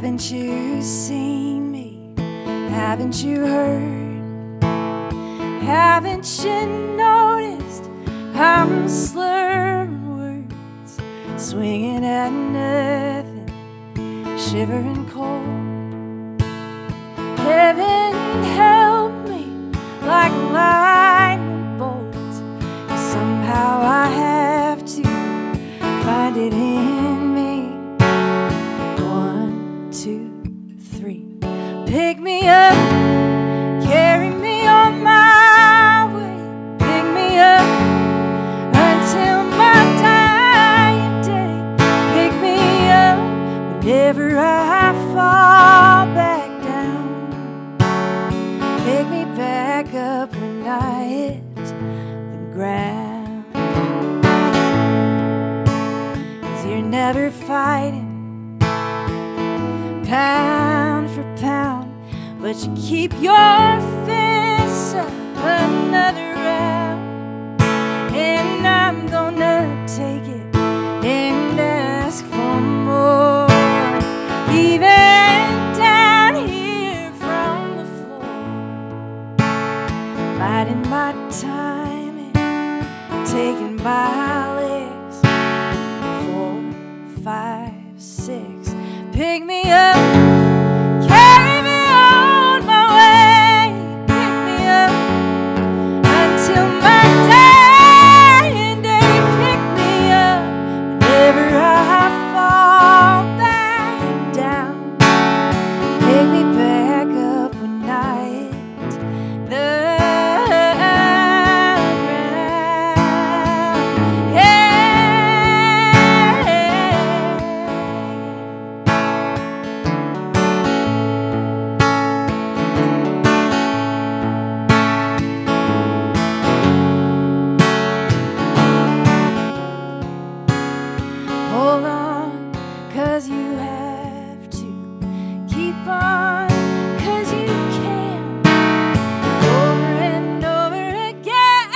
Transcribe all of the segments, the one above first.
Haven't you seen me? Haven't you heard? Haven't you noticed I'm slurring words, swinging at nothing, shivering cold? Heaven help me like a lightning bolt. Somehow I have to find it in me. 1, 2, 3. Pick me up, carry me on my way. Pick me up until my dying day. Pick me up whenever I fall back down. Pick me back up when I hit the ground. 'Cause you're never fighting pound for pound, but you keep your fists up another round. And I'm gonna take it and ask for more. Even down here from the floor, biding my time and taking my legs. 4, 5, 6. Pick me up, carry me on my way. Pick me up until my dying day. Pick me up whenever I fall back down. Pick me back up when I hit the ground. Hold on, 'cause you have to. Keep on, 'cause you can. Over and over again.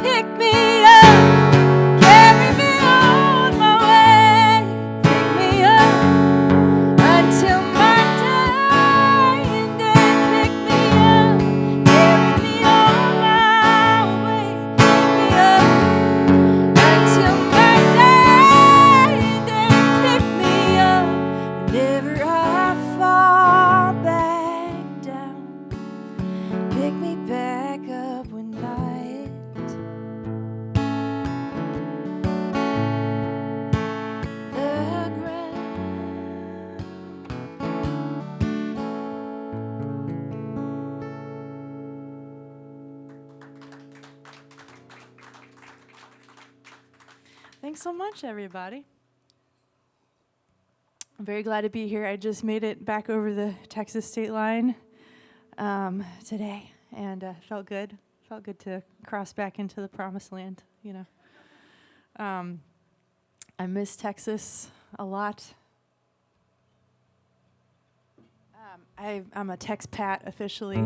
Pick me up, carry me on my way. Pick me up until my dying day. Pick me up, carry me on my way. Pick me up until my dying day. Pick me up whenever I fall back down. Pick me back up when I hit the ground. Thanks so much, everybody. I'm very glad to be here. I just made it back over the Texas state line today, and felt good. Felt good to cross back into the promised land, you know. I miss Texas a lot. I'm a Tex-Pat officially.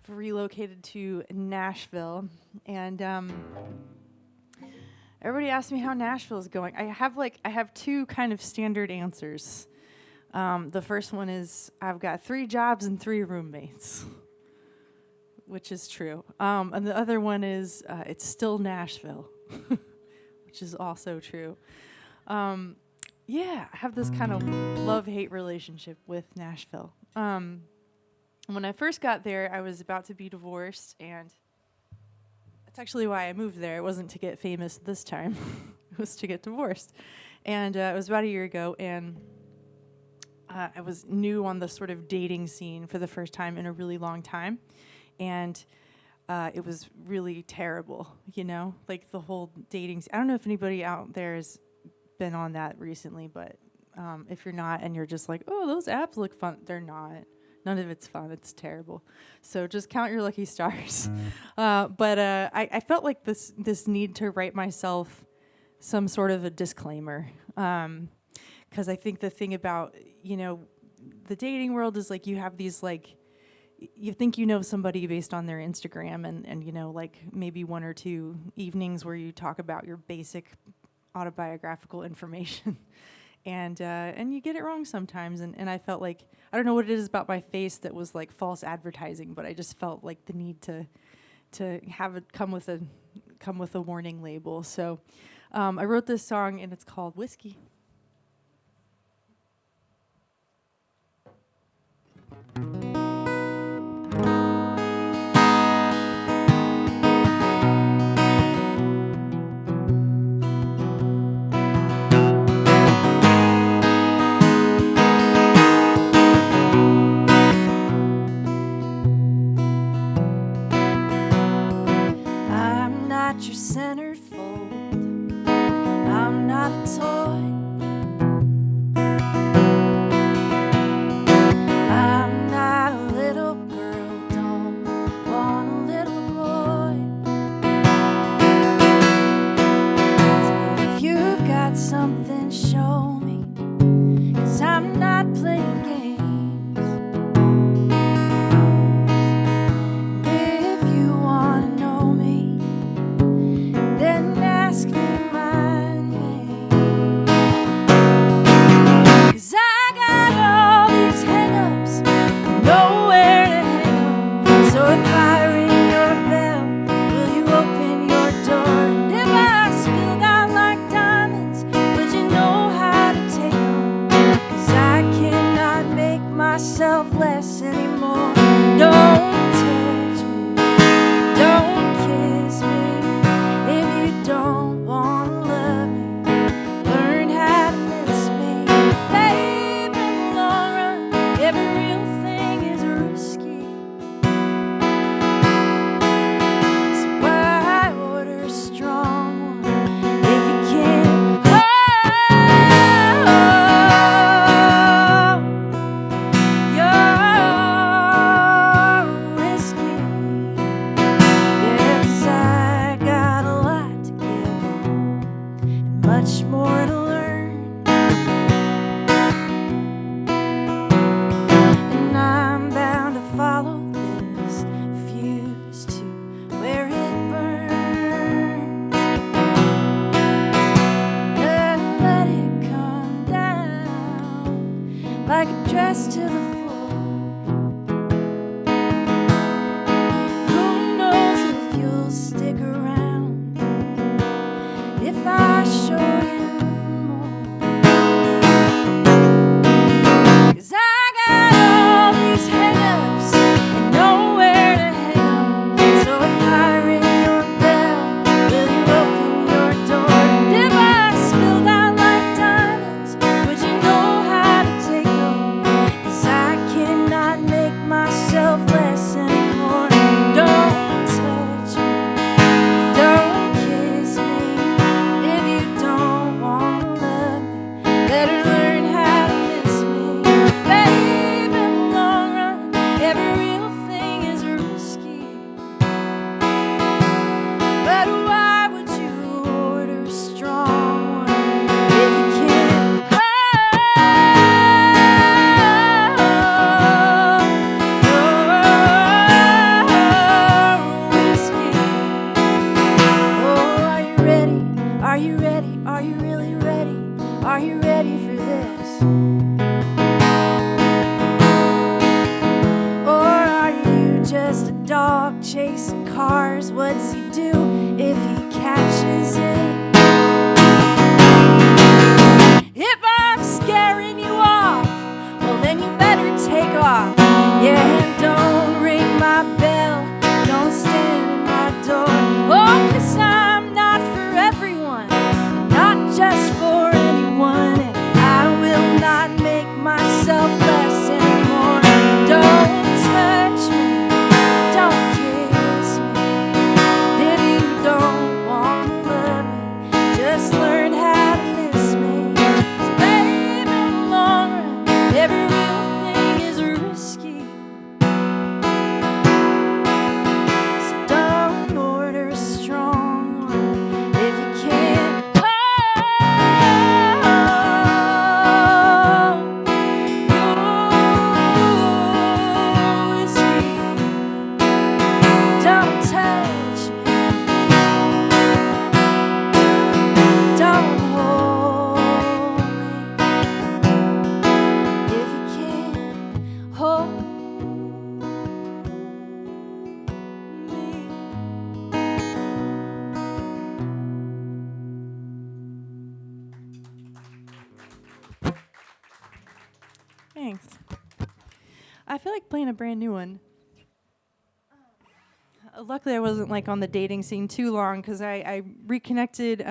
Relocated to Nashville, and everybody asks me how Nashville is going. I have two kind of standard answers. The first one is I've got 3 jobs and 3 roommates, which is true. And the other one is it's still Nashville, which is also true. Yeah, I have this kind of love-hate relationship with Nashville. When I first got there, I was about to be divorced, and that's actually why I moved there. It wasn't to get famous this time. It was to get divorced. And it was about a year ago, and I was new on the sort of dating scene for the first time in a really long time. And it was really terrible, you know? Like the whole dating I don't know if anybody out there has been on that recently, but if you're not and you're just like, oh, those apps look fun, they're not. None of it's fun. It's terrible. So just count your lucky stars. But I felt like this need to write myself some sort of a disclaimer. Because I think the thing about, you know, the dating world is like you have these like, you think you know somebody based on their Instagram and you know, like maybe 1 or 2 evenings where you talk about your basic autobiographical information. And you get it wrong sometimes. And I felt like, I don't know what it is about my face that was like false advertising, but I just felt like the need to have it come with a warning label. So I wrote this song, and it's called Whiskey. I'm not your centerfold. I'm not a toy. I'm not a little girl, don't want a little boy. So if you've got something, show me, 'cause I'm not playing games. If you wanna know me, then ask me my name. 'Cause I got all these hang-ups, nowhere to hang 'em. So if I ring your bell, will you open your door? And if I spilled out like diamonds, would you know how to take 'em? 'Cause I cannot make myself less anymore. Don't touch me, don't kiss me. If you don't wanna love me, learn how to miss me. Babe, in the long run, every real thing is risky. So why order a strong one if you can't hold your whiskey? Yeah, 'cause I got a lot to give and much more to learn. And I'm bound to follow this fuse to where it burns. And let it come down like a dress to the floor. Who knows if you'll stick around if I show you more? 'Cause I got all these hang-ups and nowhere to hang 'em. So if I ring your bell, will you open your door? And if I spilled out like diamonds, would you know how to take 'em? 'Cause I cannot make myself less anymore. Don't touch me, don't kiss me. If you don't wanna love me, better learn how to miss me. Babe, in the long run, every real thing is risky. But why would you order a strong one if you can't hold your whiskey? Oh, are you ready? Are you ready? Are you really ready? Are you ready for this? Or are you just a dog chasing cars? What's he do if he catches it? If I'm scaring you off, well then you better take off. Yeah, and don't ring my bell, don't stand in my door. Oh, 'cause I'm not for everyone, not just for anyone. And I will not make myself less anymore. Don't touch me, don't kiss me. If you don't wanna love me, just learn how to miss me. 'Cause babe, in the long run, every real thing is risky. So don't order a strong one if you can't hold your whiskey. Don't touch me, don't Thanks. I feel like playing a brand new one. Luckily, I wasn't like on the dating scene too long because I reconnected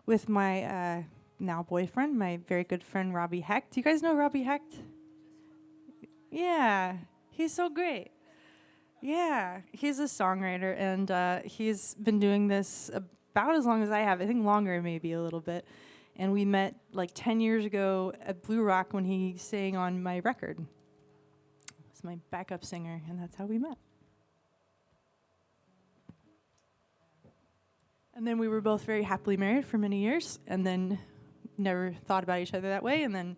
with my now boyfriend, my very good friend Robbie Hecht. Do you guys know Robbie Hecht? Yeah, he's so great. Yeah, he's a songwriter, and he's been doing this about as long as I have. I think longer, maybe a little bit. And we met like 10 years ago at Blue Rock when he sang on my record. He's my backup singer, and that's how we met. And then we were both very happily married for many years, and then never thought about each other that way. And then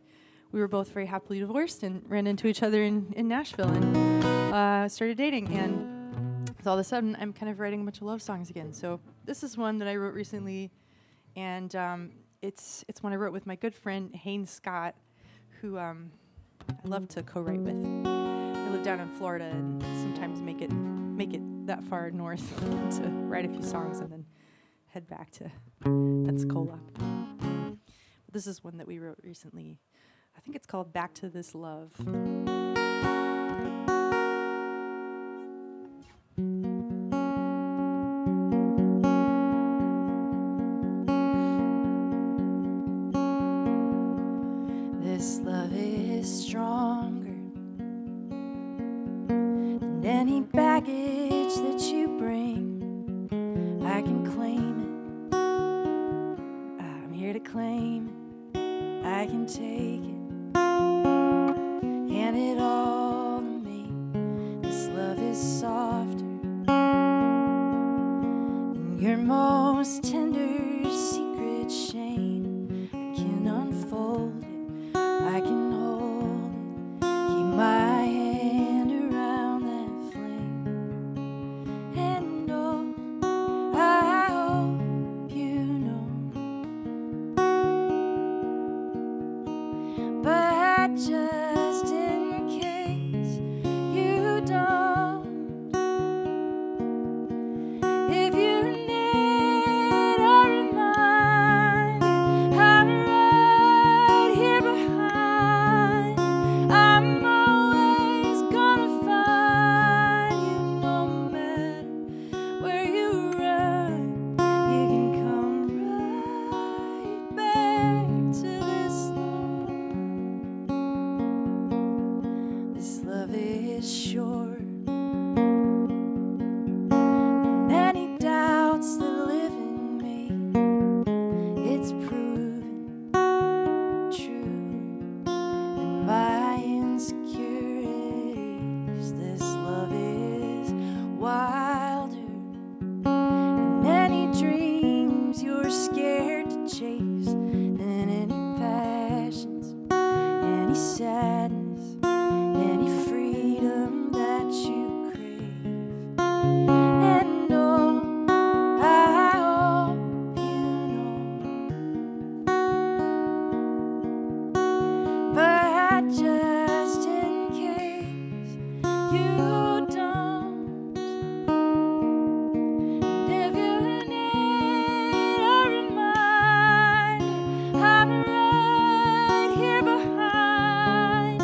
we were both very happily divorced and ran into each other in Nashville and started dating. And so all of a sudden, I'm kind of writing a bunch of love songs again. So this is one that I wrote recently, and it's one I wrote with my good friend Haynes Scott, who I love to co-write with. I live down in Florida and sometimes make it that far north to write a few songs and then head back to Pensacola. But this is one that we wrote recently. I think it's called Back to This Love. This love is stronger than any baggage that you bring. I can claim it. I'm here to claim it. I can take it. Hand it all to me. This love is softer than your most tender secret shame. I can unfold it. I can hold it. Keep my hand around that flame. And oh, I hope you know. But just in case you don't, if you need a reminder, I'm right here behind. I'm always gonna find you, no matter where you run. You can come right back to this love. This love is sure than any doubts that live in me. It's proven true than my insecurities. This love is wilder than any dreams you're scared to chase, than any passions, any sadness, any freedom that you crave. And oh, I hope you know. But just in case you don't, if you need a reminder, I'm right here behind.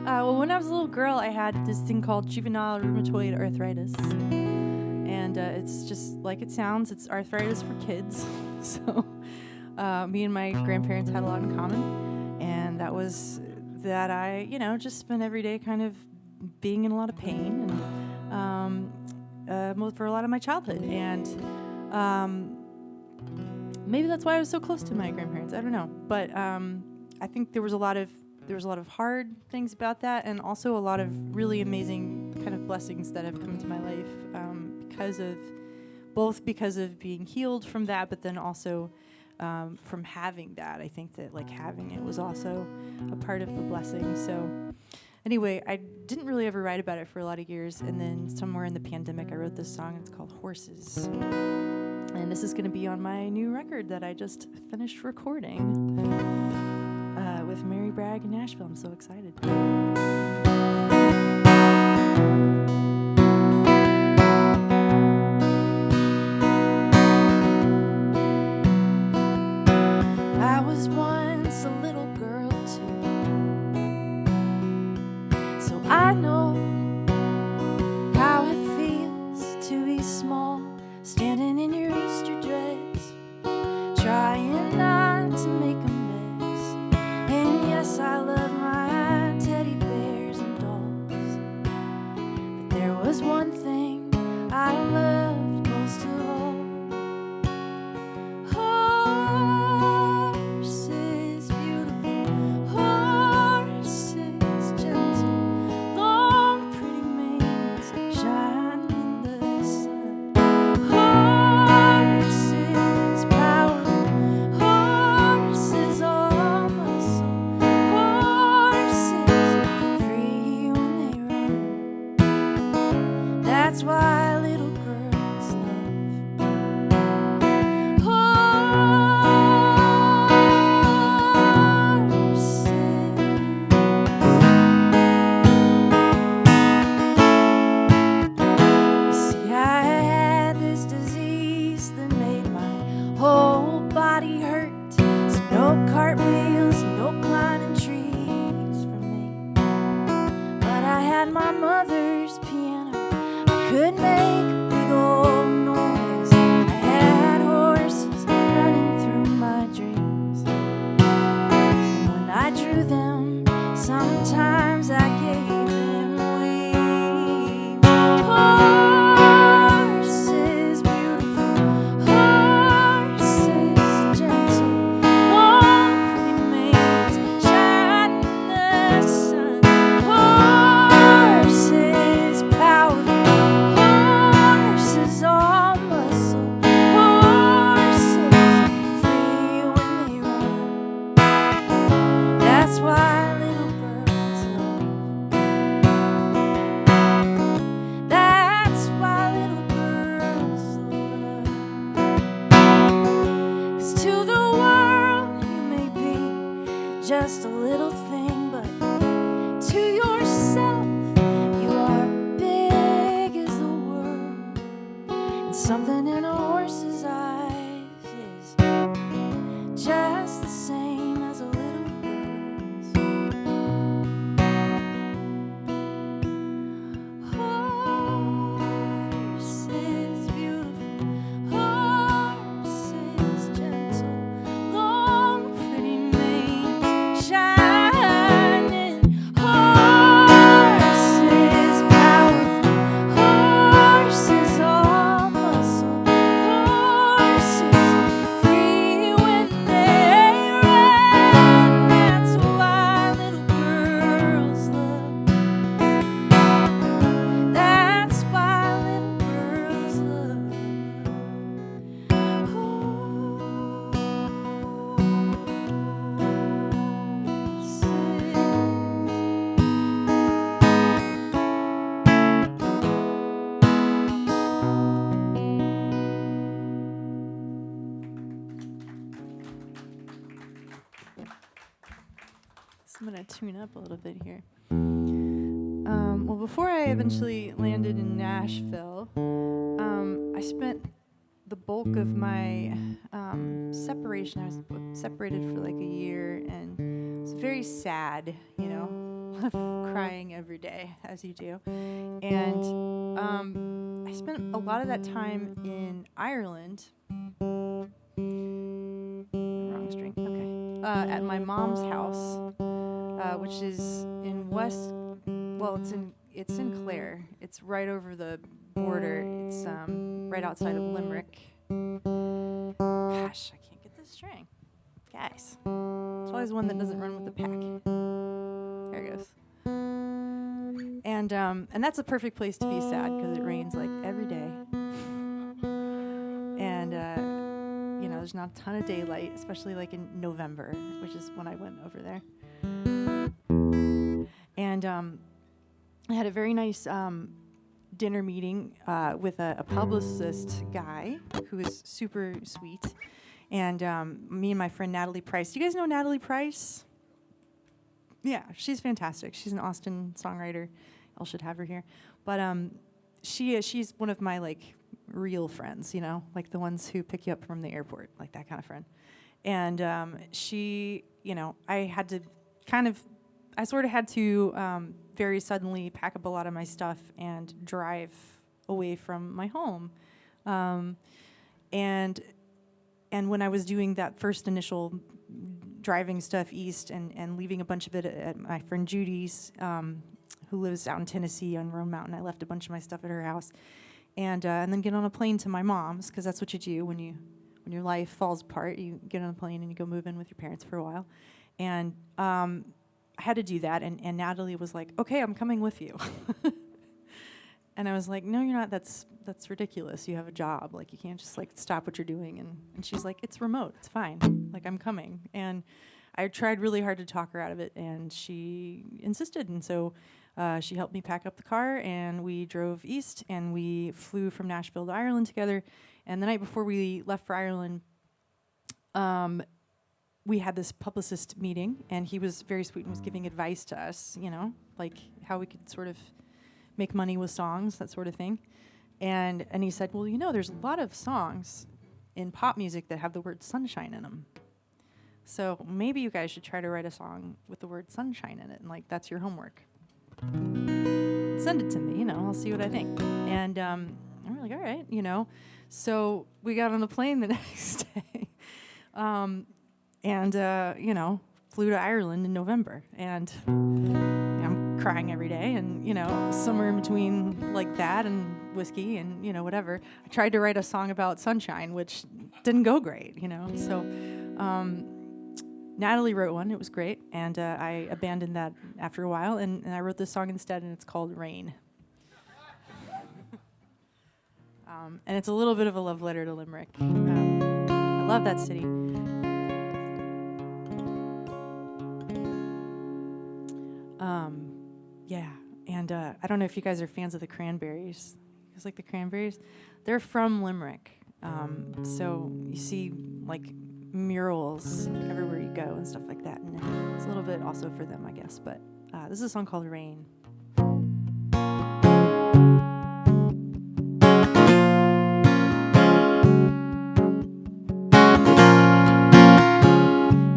Well, when I was a little girl, I had this thing called juvenile rheumatoid arthritis. And it's just like it sounds. It's arthritis for kids. So me and my grandparents had a lot in common. And that was that I, just spent every day kind of being in a lot of pain and for a lot of my childhood. And maybe that's why I was so close to my grandparents. I don't know. But I think there was a lot of hard things about that, and also a lot of really amazing kind of blessings that have come into my life because of being healed from that, but then also from having that. I think that having it was also a part of the blessing. So anyway, I didn't really ever write about it for a lot of years, and then somewhere in the pandemic I wrote this song. It's called Horses, and this is going to be on my new record that I just finished recording with Mary Bragg in Nashville. I'm so excited. I was once a little girl too, so I know how it feels to be small, standing in your Easter dress, trying not to make a mess. And yes, I love my teddy bears and dolls, but there was one thing I loved most of all. Horses, beautiful horses, gentle, long, pretty manes, shine in the sun. Horses, powerful horses, all muscle. Horses, free when they run. That's why little girls love horses. See, I had this disease that made my whole body hurt. So no cartwheels, no climbing trees for me. But I had my mother's piano. I could make a big old noise. I had horses running through my dreams. And when I drew them, sometimes I gave them wings. Horses, beautiful horses, gentle, long, pretty manes, shine in the sun. Horses, powerful horses, all muscle. Horses, free when they run. That's why little girls love. That's why little girls love. 'Cause to the world you may be just a little thing, but to yourself you are big as the world. And something in a horse's eyes is just the same as a little girl's. Horses, beautiful horses, gentle, long, pretty manes, shining. Horses, powerful horses, all muscle. Horses, free when they run. That's why little girls love. That's why little girls love So I'm going to tune up a little bit here. Well, before I eventually landed in Nashville, I spent the bulk of my separation. I was separated for like a year, and it was very sad, you know, crying every day, as you do. And I spent a lot of that time in Ireland. Wrong string. Okay. At my mom's house, which is in West. Well, it's in Clare. It's right over the border. It's right outside of Limerick. Gosh, I can't get this string, guys. It's always one that doesn't run with the pack. There it goes. And that's a perfect place to be sad because it rains like every day. And you know, there's not a ton of daylight, especially like in November, which is when I went over there. And I had a very nice dinner meeting with a publicist guy who is super sweet. And me and my friend Natalie Price. Do you guys know Natalie Price? Yeah, she's fantastic. She's an Austin songwriter. I should have her here. But she's one of my like real friends, you know, like the ones who pick you up from the airport, like that kind of friend. And she, you know, I sort of had to very suddenly pack up a lot of my stuff and drive away from my home. And when I was doing that first initial driving stuff east and leaving a bunch of it at my friend Judy's, who lives out in Tennessee on Roan Mountain, I left a bunch of my stuff at her house. And then get on a plane to my mom's, because that's what you do when your life falls apart. You get on a plane and you go move in with your parents for a while. And I had to do that, and Natalie was like, okay, I'm coming with you. And I was like, no, you're not. That's ridiculous. You have a job. Like, you can't just, like, stop what you're doing. And she's like, it's remote. It's fine. Like, I'm coming. And I tried really hard to talk her out of it, and she insisted. And so she helped me pack up the car, and we drove east, and we flew from Nashville to Ireland together. And the night before we left for Ireland, we had this publicist meeting, and he was very sweet and was giving advice to us, you know, like how we could sort of make money with songs, that sort of thing. And he said, well, you know, there's a lot of songs in pop music that have the word sunshine in them. So maybe you guys should try to write a song with the word sunshine in it, and like that's your homework. Send it to me, you know, I'll see what I think. And I'm like, all right, you know. So we got on the plane the next day. You know, flew to Ireland in November, and I'm crying every day, and, you know, somewhere in between like that and whiskey and, you know, whatever, I tried to write a song about sunshine, which didn't go great, you know, so Natalie wrote one, it was great, and I abandoned that after a while, and I wrote this song instead, and it's called Rain. And it's a little bit of a love letter to Limerick. I love that city. Yeah, and I don't know if you guys are fans of the Cranberries. You guys like the Cranberries? They're from Limerick, so you see like murals everywhere you go and stuff like that, and it's a little bit also for them, I guess. But this is a song called Rain.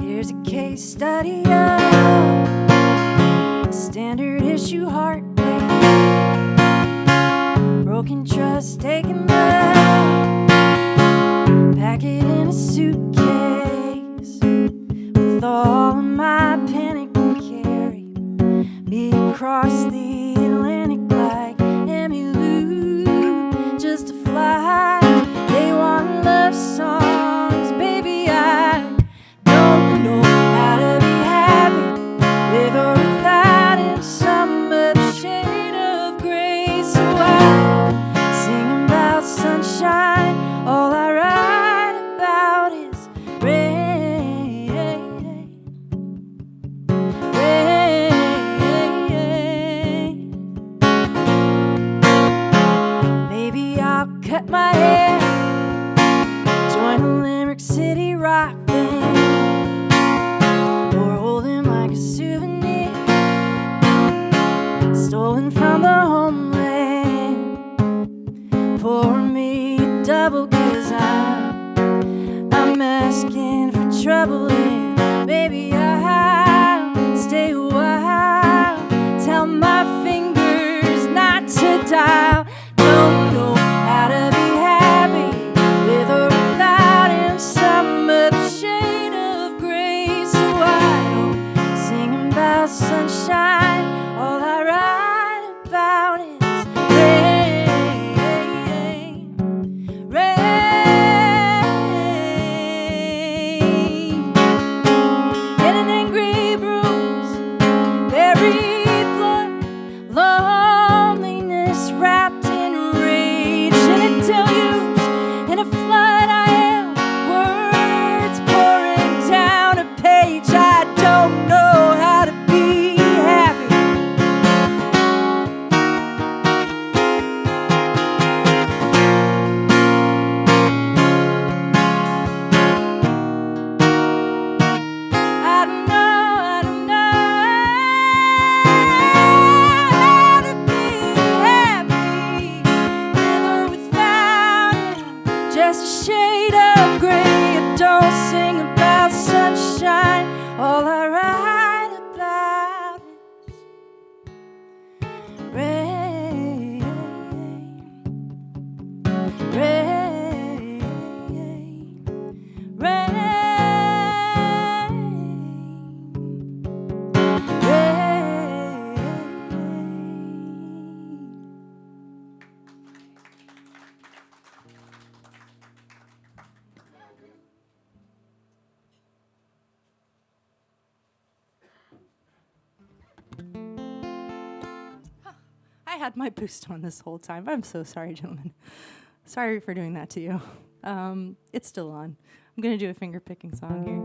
Here's a case study of standard issue heartbreak, broken trust taken back, pack it in a suitcase with all of my panic and carry me across the Atlantic like Emmylou, just to fly. They want love songs, baby, I don't know how to be happy with or without him, some other shade of gray. So I sing about sunshine, all I write about is rain, rain. Maybe I'll cut my hair, join a Limerick City rock band, or hold him like a souvenir stolen from the homeland. Pour me a double, 'cause I just a shade of gray. I don't sing about sunshine. All I write about is rain, rain, rain, rain. I had my boost on this whole time. I'm so sorry, gentlemen. Sorry for doing that to you. It's still on. I'm going to do a finger-picking song here.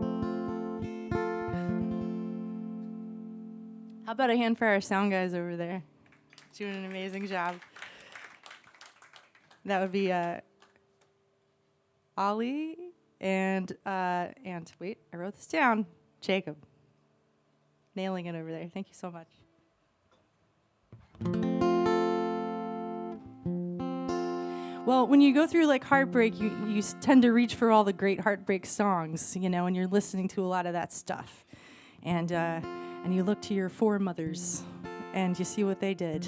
How about a hand for our sound guys over there? Doing an amazing job. That would be Ollie and wait, I wrote this down. Jacob. Nailing it over there. Thank you so much. Well, when you go through like heartbreak, you tend to reach for all the great heartbreak songs, you know, and you're listening to a lot of that stuff. And you look to your foremothers and you see what they did.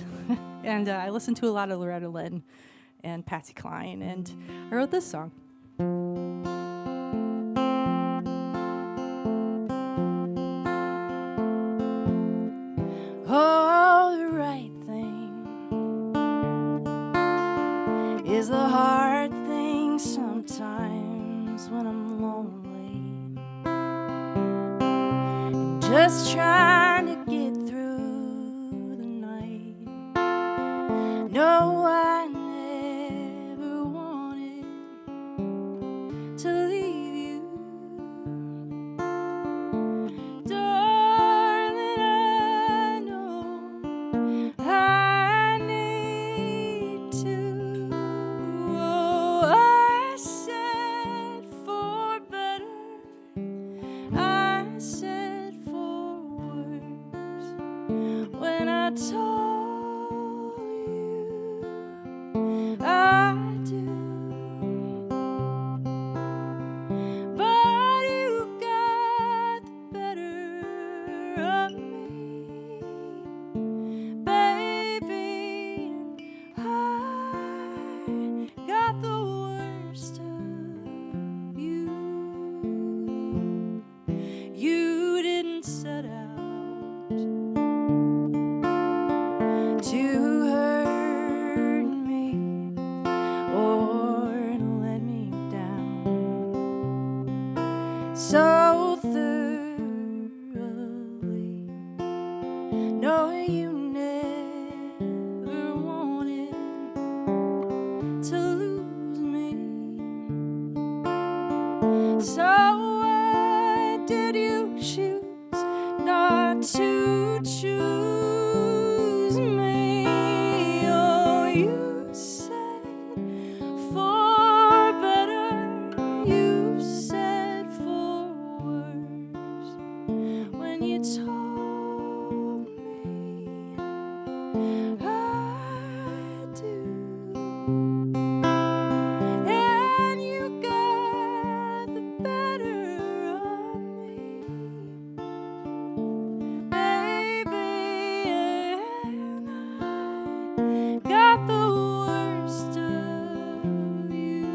And I listened to a lot of Loretta Lynn and Patsy Cline, and I wrote this song. Oh, the right thing is the hard thing sometimes when I'm lonely and just trying to get through the night. No, I never wanted to leave you, darling. I know I need to. Oh, I said for better, I said for worse when I told you I do. But you got the better of me, baby, and I got the worst of you. You didn't set out to hurt me or let me down so thoroughly. No, you never wanted to lose me. So why did you choose not to choose me? Oh, you said for better, you said for worse when you told me I do. And you got the better of me, baby, and I got the worst of you.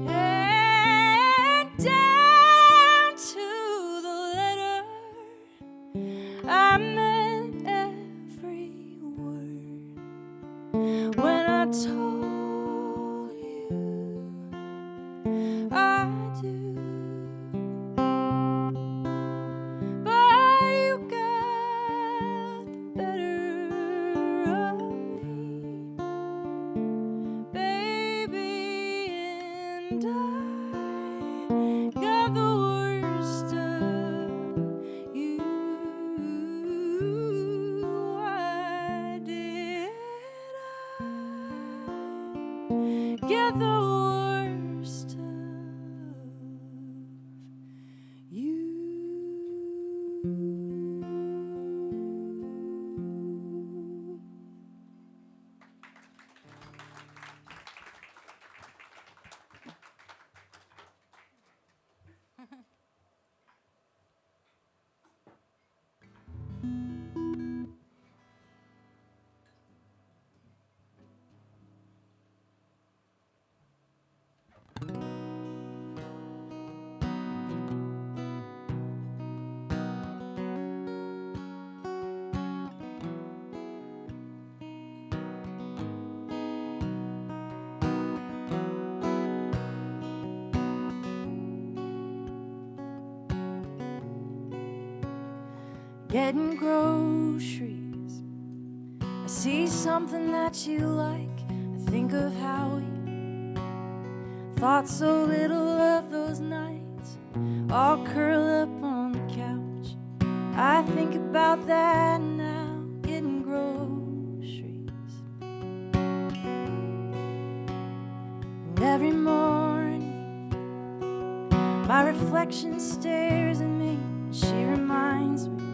And down to the letter, I meant every word when I told you I do. But you got the worst of you. Getting groceries, I see something that you like. I think of how we thought so little of those nights, all curled up on the couch. I think about that now, getting groceries. And every morning, my reflection stares at me, and she reminds me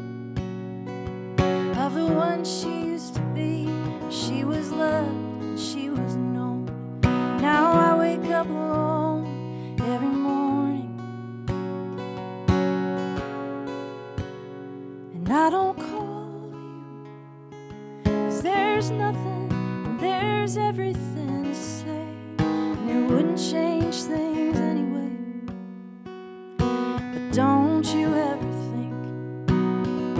of the one she used to be. She was loved and she was known. Now I wake up alone every morning, and I don't call you, 'cause there's nothing and there's everything to say, and it wouldn't change things anyway. But don't you ever think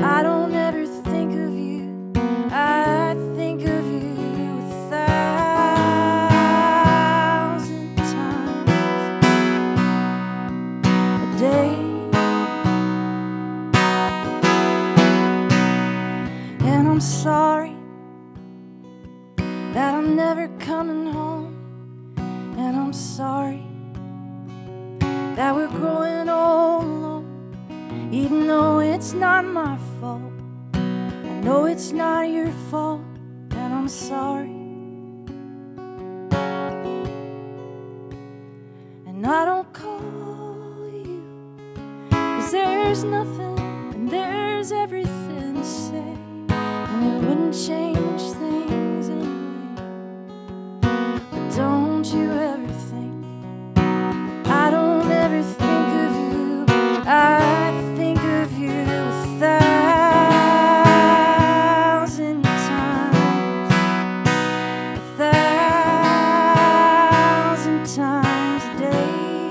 I don't ever think of you. I think of you 1,000 times a day. And I'm sorry that I'm never coming home. And I'm sorry that we're growing old alone, even though it's not my fault. I know it's not your fault, and I'm sorry. And I don't call you, 'cause there's nothing and there's everything to say, and it wouldn't change things anyway. But don't you ever think I don't ever think of you. I think of you 1,000 times, 1,000 times a day.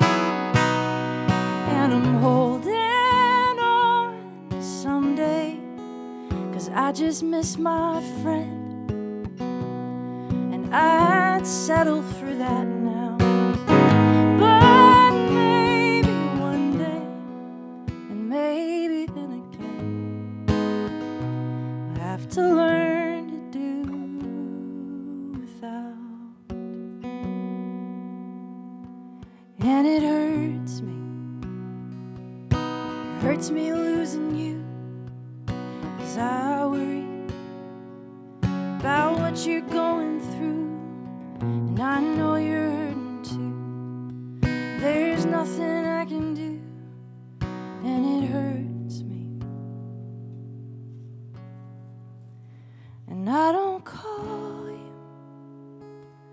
And I'm holding on someday, 'cause I just miss my friend, and I'd settle for that now. But maybe one day, and maybe then again, I have to learn to do without. And it hurts me losing you, 'cause I worry about what you're going through, and I know you're hurting too. There's nothing I can do, and it hurts me. And I don't call you,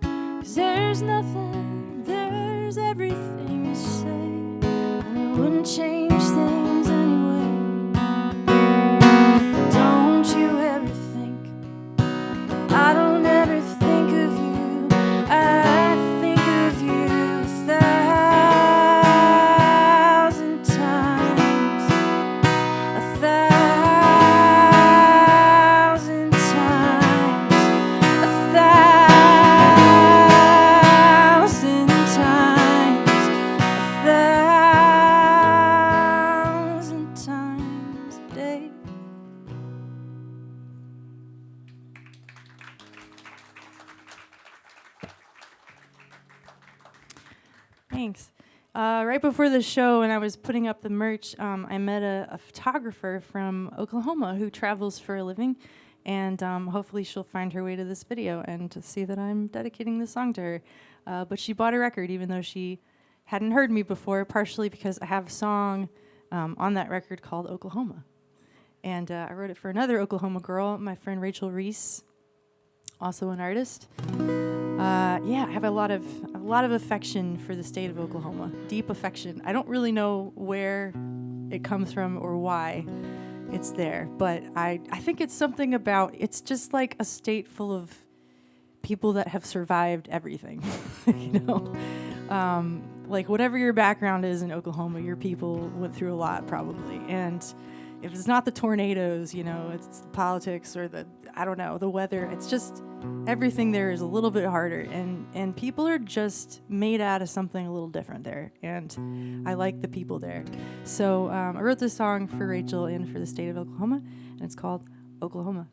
'cause there's nothing, there's everything to say, and it wouldn't change things anyway. But don't you ever think I don't ever think of you. I think of you 1,000 times, 1,000 times, 1,000 times, 1,000 times a day. Thanks. Right before the show, when I was putting up the merch, I met a photographer from Oklahoma who travels for a living, and hopefully she'll find her way to this video and to see that I'm dedicating this song to her. But she bought a record even though she hadn't heard me before, partially because I have a song on that record called Oklahoma. And I wrote it for another Oklahoma girl, my friend Rachel Reese, also an artist. I have a lot of affection for the state of Oklahoma, deep affection. I don't really know where it comes from or why it's there, but I think it's something about, it's just like a state full of people that have survived everything, you know? Like whatever your background is in Oklahoma, your people went through a lot probably. And if it's not the tornadoes, you know, it's the politics or the weather. It's just everything there is a little bit harder. And people are just made out of something a little different there. And I like the people there. So I wrote this song for Rachel and for the state of Oklahoma, and it's called Oklahoma.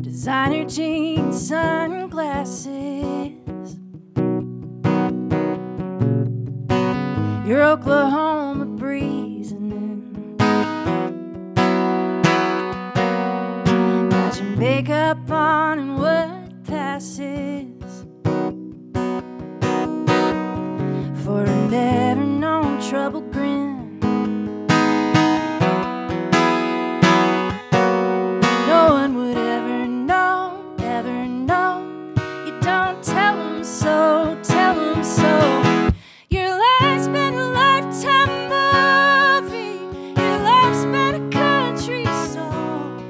Designer jeans, sunglasses. Your Oklahoma breezing in. Got your makeup on and what passes for a never known trouble grin. No one would ever know, ever know. You don't tell them so, tell them so. Your life's been a lifetime movie. Your life's been a country song.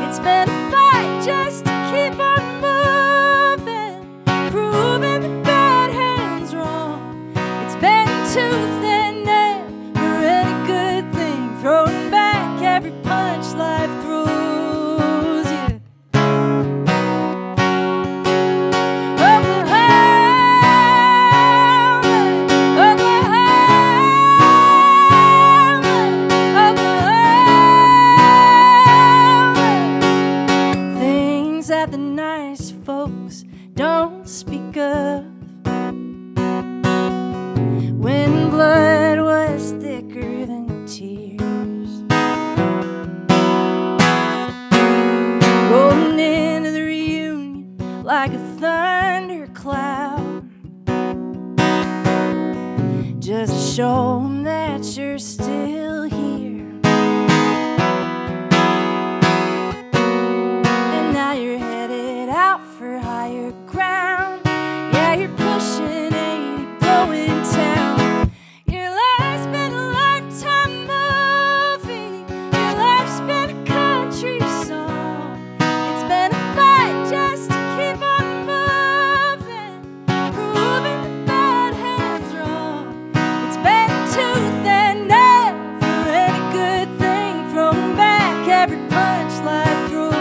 It's been a fight just to keep on moving, proving the bad hands wrong. It's been tooth and nail for any good thing, throwing back every punch life throws you. That the nice folks don't speak of, when blood was thicker than tears, rolling into the reunion like a thundercloud, just to show 'em that you're still here. You're headed out for higher ground. Yeah, you're pushing 80, going town. Your life's been a lifetime movie. Your life's been a country song. It's been a fight just to keep on moving, proving the bad hands wrong. It's been tooth and nail for any good thing, throwing back every punch life throws.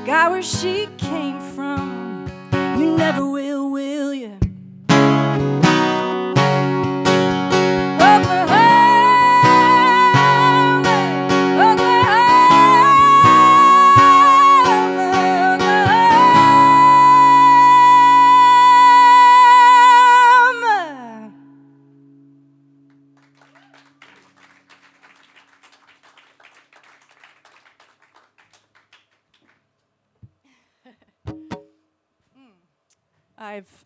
Forgot where she came from. You never will you? Oklahoma, Oklahoma, Oklahoma.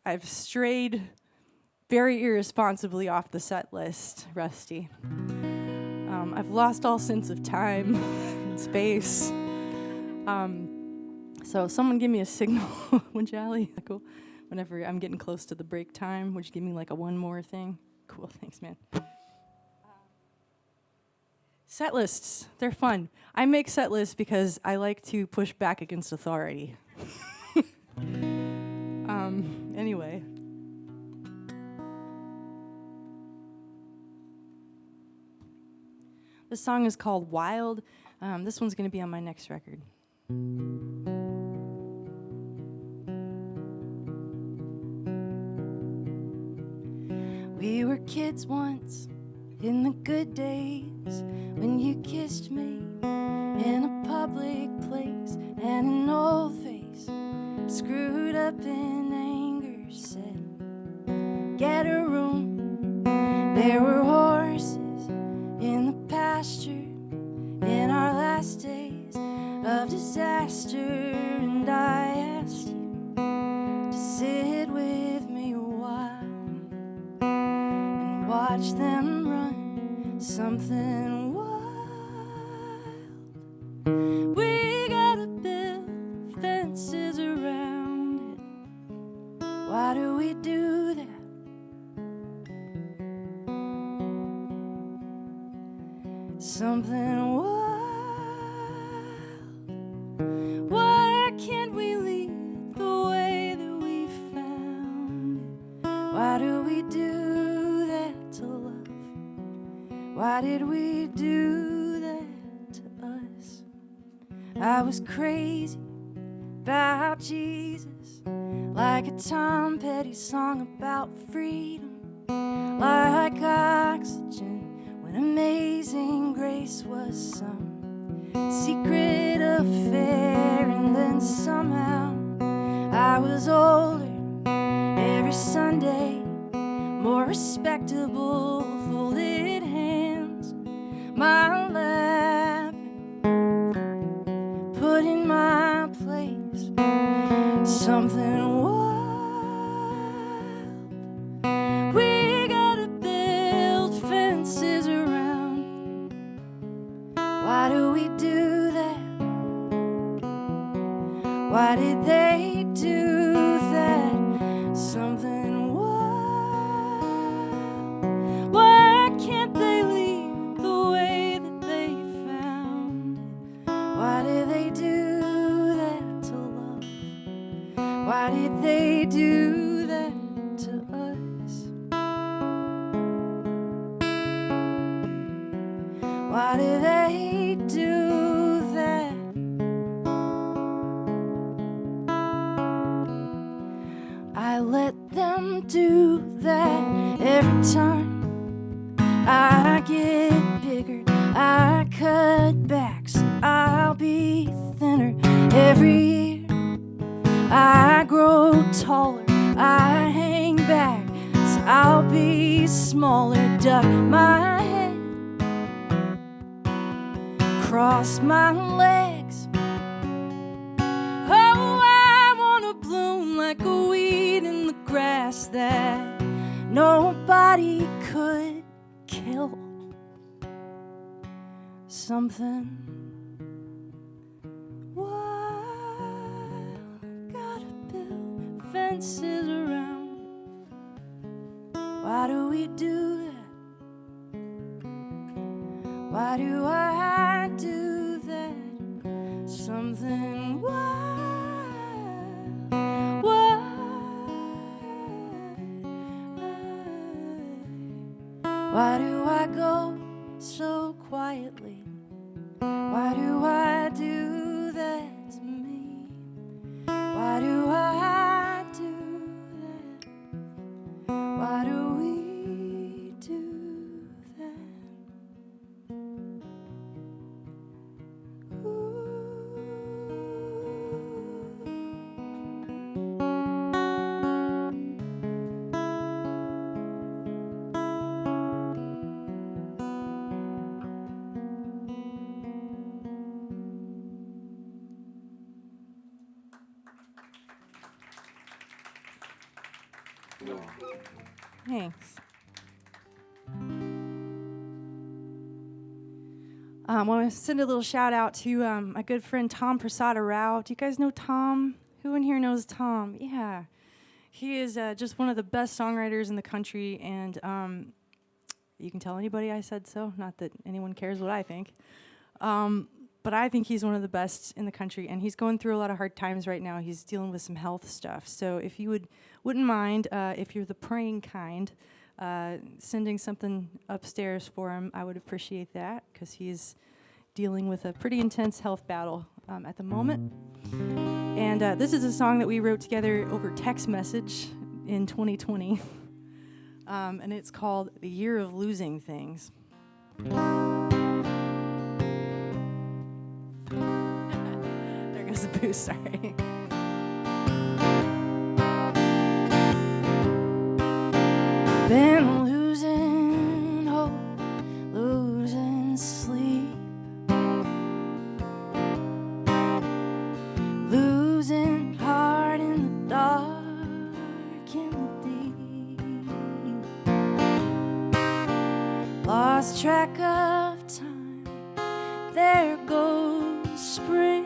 I've strayed very irresponsibly off the set list, Rusty. I've lost all sense of time and space. So someone give me a signal, would you, Allie? Cool. Whenever I'm getting close to the break time, would you give me like a one more thing? Cool, thanks, man. Set lists, they're fun. I make set lists because I like to push back against authority. Anyway. This song is called Wild. This one's going to be on my next record. We were kids once in the good days when you kissed me in a public place, and an old face screwed up in anger said, "Get a room." There were horses in the pasture in our last days of disaster, and I asked you to sit with me a while and watch them run something wild. We gotta build fences around it. Why do we do that? Something wild. Why can't we leave the way that we found it? Why do we do that to love? Why did we do that to us? I was crazy about Jesus, like a Tom Petty song about freedom, like oxygen when Amazing Grace was some secret affair. And then somehow I was older every Sunday, more respectable, folded hands, my lap put in my place. Something wild. We gotta build fences around. Why do we do that? Why did they do that? Something wild. Why can't they leave the way that they found it? Why did they do that to love? Why did they do that to us? Why did they do that? I let them do that every time. I get bigger, I cut back so I'll be thinner. Every year I grow taller, I hang back so I'll be smaller. Duck my head, cross my legs. Oh, I wanna bloom like a weed in the grass that nobody could kill. Something wild. Gotta build fences around it. Why do we do that? Why do I do that? Something wild, wild. Why do I go so quietly? Why do I do that to me? Why do I do that? Why do we do that? Thanks. I want to send a little shout out to my good friend Tom Prasada Rao. Do you guys know Tom? Who in here knows Tom? Yeah. He is just one of the best songwriters in the country, and you can tell anybody I said so. Not that anyone cares what I think. But I think he's one of the best in the country, and he's going through a lot of hard times right now. He's dealing with some health stuff. So if you wouldn't mind, if you're the praying kind, sending something upstairs for him, I would appreciate that, because he's dealing with a pretty intense health battle at the moment. And this is a song that we wrote together over text message in 2020. And it's called The Year of Losing Things. There goes the boost, sorry. Been losing hope, losing sleep, losing heart in the dark and the deep. Lost track of time, there goes spring.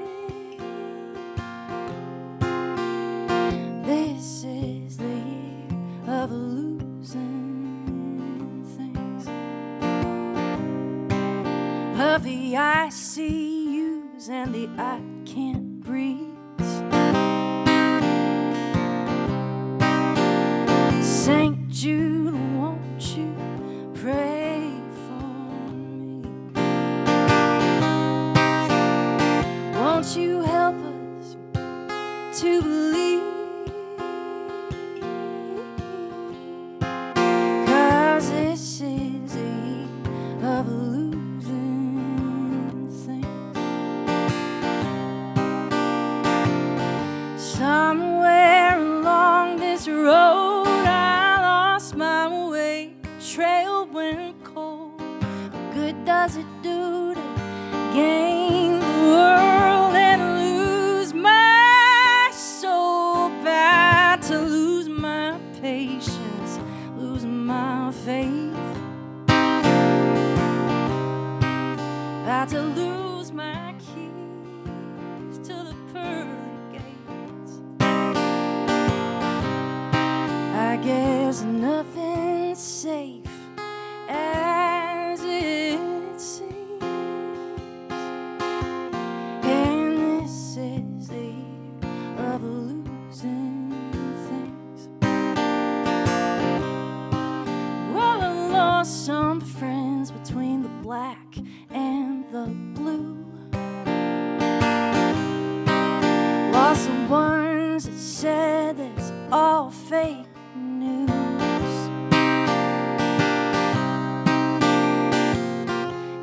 This is the year of losing things, of the I see yous and the I can't breathe. St. Jude, won't you pray for me? Won't you help us to believe? 'Cause this is a year of losing things. Somewhere along this road I lost my way, trail went cold. What good does it do to gain the world and lose my soul? About to lose my patience, lose my faith, about to lose my keys to the pearly gates. I guess nothing's safe as it seems, and this is the year of losing things. Well, I lost some friends between the black and the blue. Lost the ones that said it's all fake news.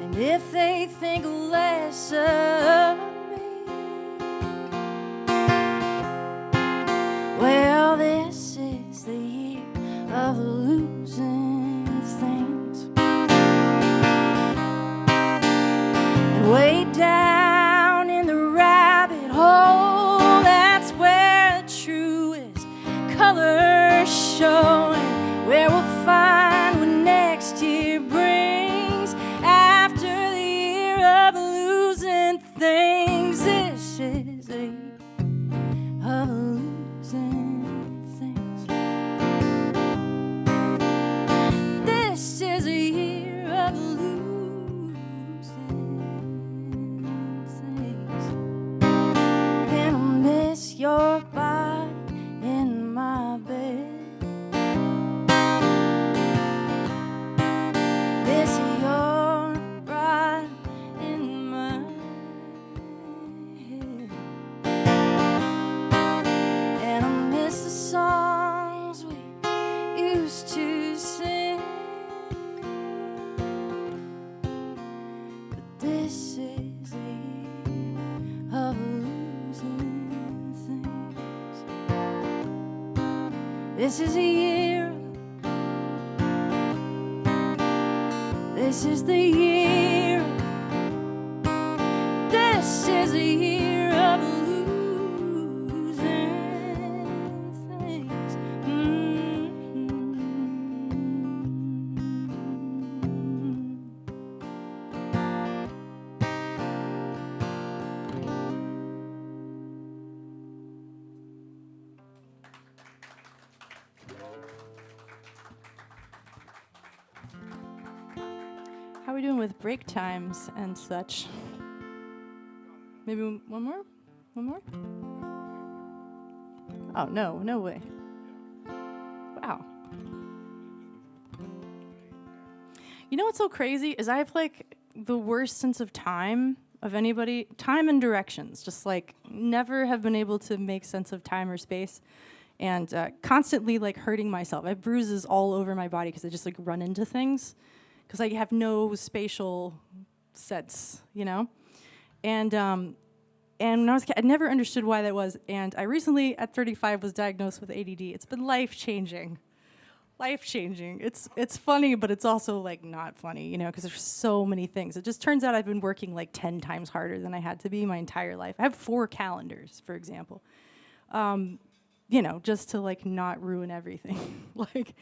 And if they think less of me, well, this is the year of losing things. And way down in the rabbit hole, that's where the truest colors show, and where we'll find what next year brings after the year of losing things. This is the year of losing things. This is a year of losing things. And I miss your body in my bed. Miss your bride in my head. And I miss the songs we used to sing. But this is the year of losing things. This is a year. This is the year. This is the year of losing things. How are we doing with break times and such? Maybe one more? One more? Oh, no way. Wow. You know what's so crazy is I have like the worst sense of time of anybody. Time and directions. Just like never have been able to make sense of time or space. And constantly like hurting myself. I have bruises all over my body because I just like run into things. Because I have no spatial sense, you know? And when I was a kid, I never understood why that was. And I recently, at 35, was diagnosed with ADD. It's been life-changing. Life-changing. It's funny, but it's also, like, not funny, you know, because there's so many things. It just turns out I've been working, like, 10 times harder than I had to be my entire life. I have 4 calendars, for example. You know, just to, like, not ruin everything. Like,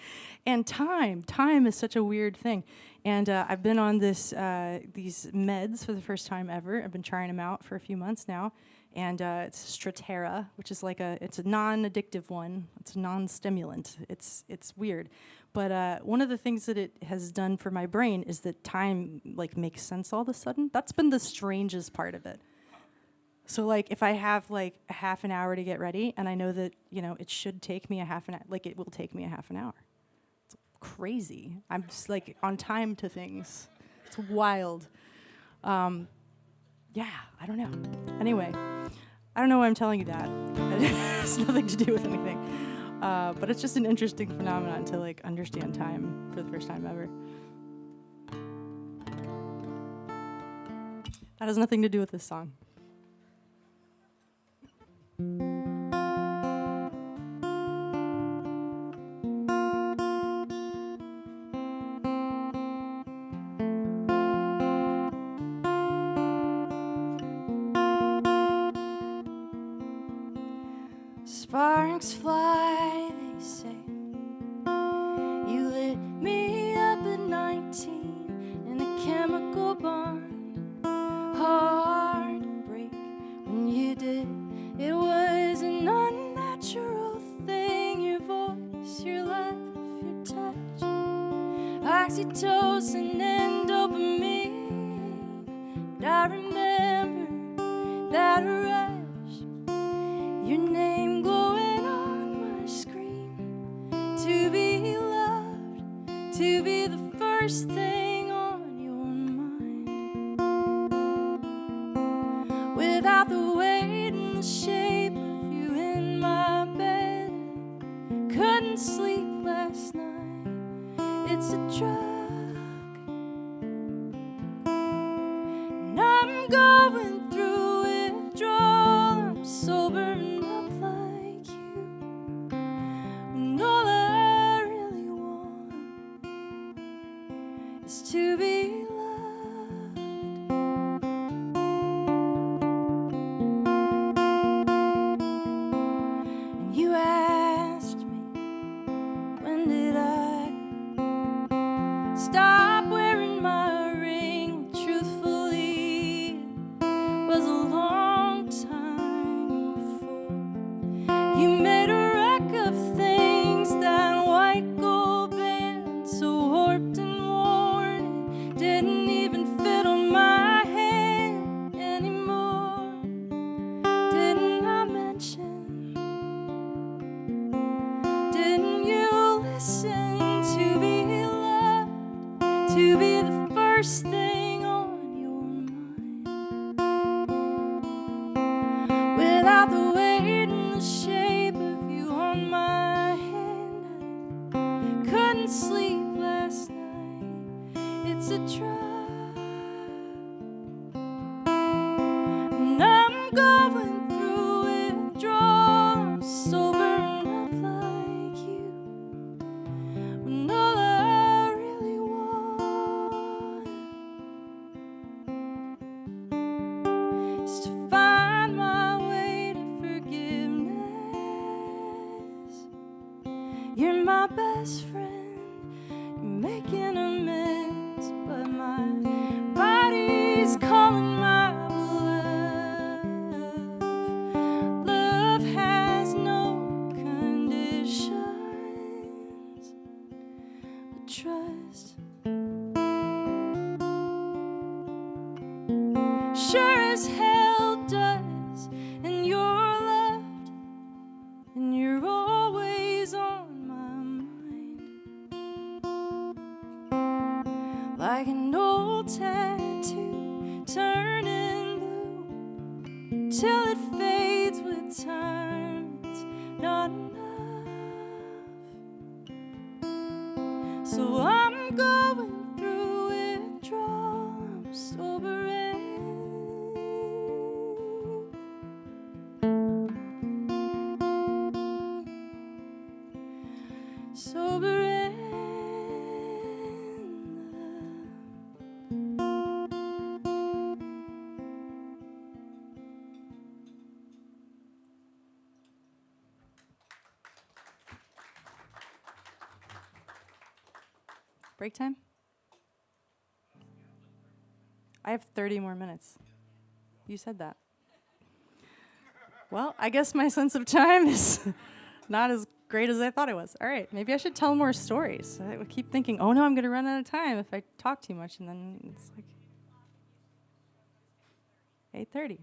and time is such a weird thing. And I've been on these meds for the first time ever. I've been trying them out for a few months now. And it's Strattera, which is like it's a non-addictive one. It's a non-stimulant. It's weird. But one of the things that it has done for my brain is that time, like, makes sense all of a sudden. That's been the strangest part of it. So, like, if I have, like, a half an hour to get ready, and I know that, you know, it should take me a half an hour, like, it will take me a half an hour. It's crazy. I'm just, like, on time to things. It's wild. Yeah, I don't know. Anyway, I don't know why I'm telling you that. It has nothing to do with anything. But it's just an interesting phenomenon to, like, understand time for the first time ever. That has nothing to do with this song. Sparks fly, they say. You lit me up at 19 in a chemical barn. Hard to break when you did. It was an unnatural thing. Your voice, your laugh, your touch, oxytocin and dopamine. But I remember that rush, your name glowing on my screen. To be loved, to be the first thing on your mind. Without the weight and the shape of you in my bed, couldn't sleep last night. It's a drug, and I'm going through withdrawal. I'm sobering up like you, and all I really want is to be loved. And you asked me, when did I stop wearing my ring? Truthfully, it was a long time before. You made a wreck of things, that white gold band, so warped and worn, it didn't even fit on my hand anymore. Didn't I mention? Didn't you listen? To be loved, to be the first thing on your mind. Without the weight and the shape of you on my hand, I couldn't sleep last night. It's a drug, and I'm going through withdrawal. I'm sobering up like you, when all I really want is to find my way to forgiveness. You're my best friend, you're making amends, but my like an old tattoo turning blue till it fades with time. It's not enough, so I'm going through withdrawal. I'm sobering. Sobering. Break time? I have 30 more minutes. You said that. Well, I guess my sense of time is not as great as I thought it was. All right, maybe I should tell more stories. I would keep thinking, oh no, I'm going to run out of time if I talk too much, and then it's like 8:30.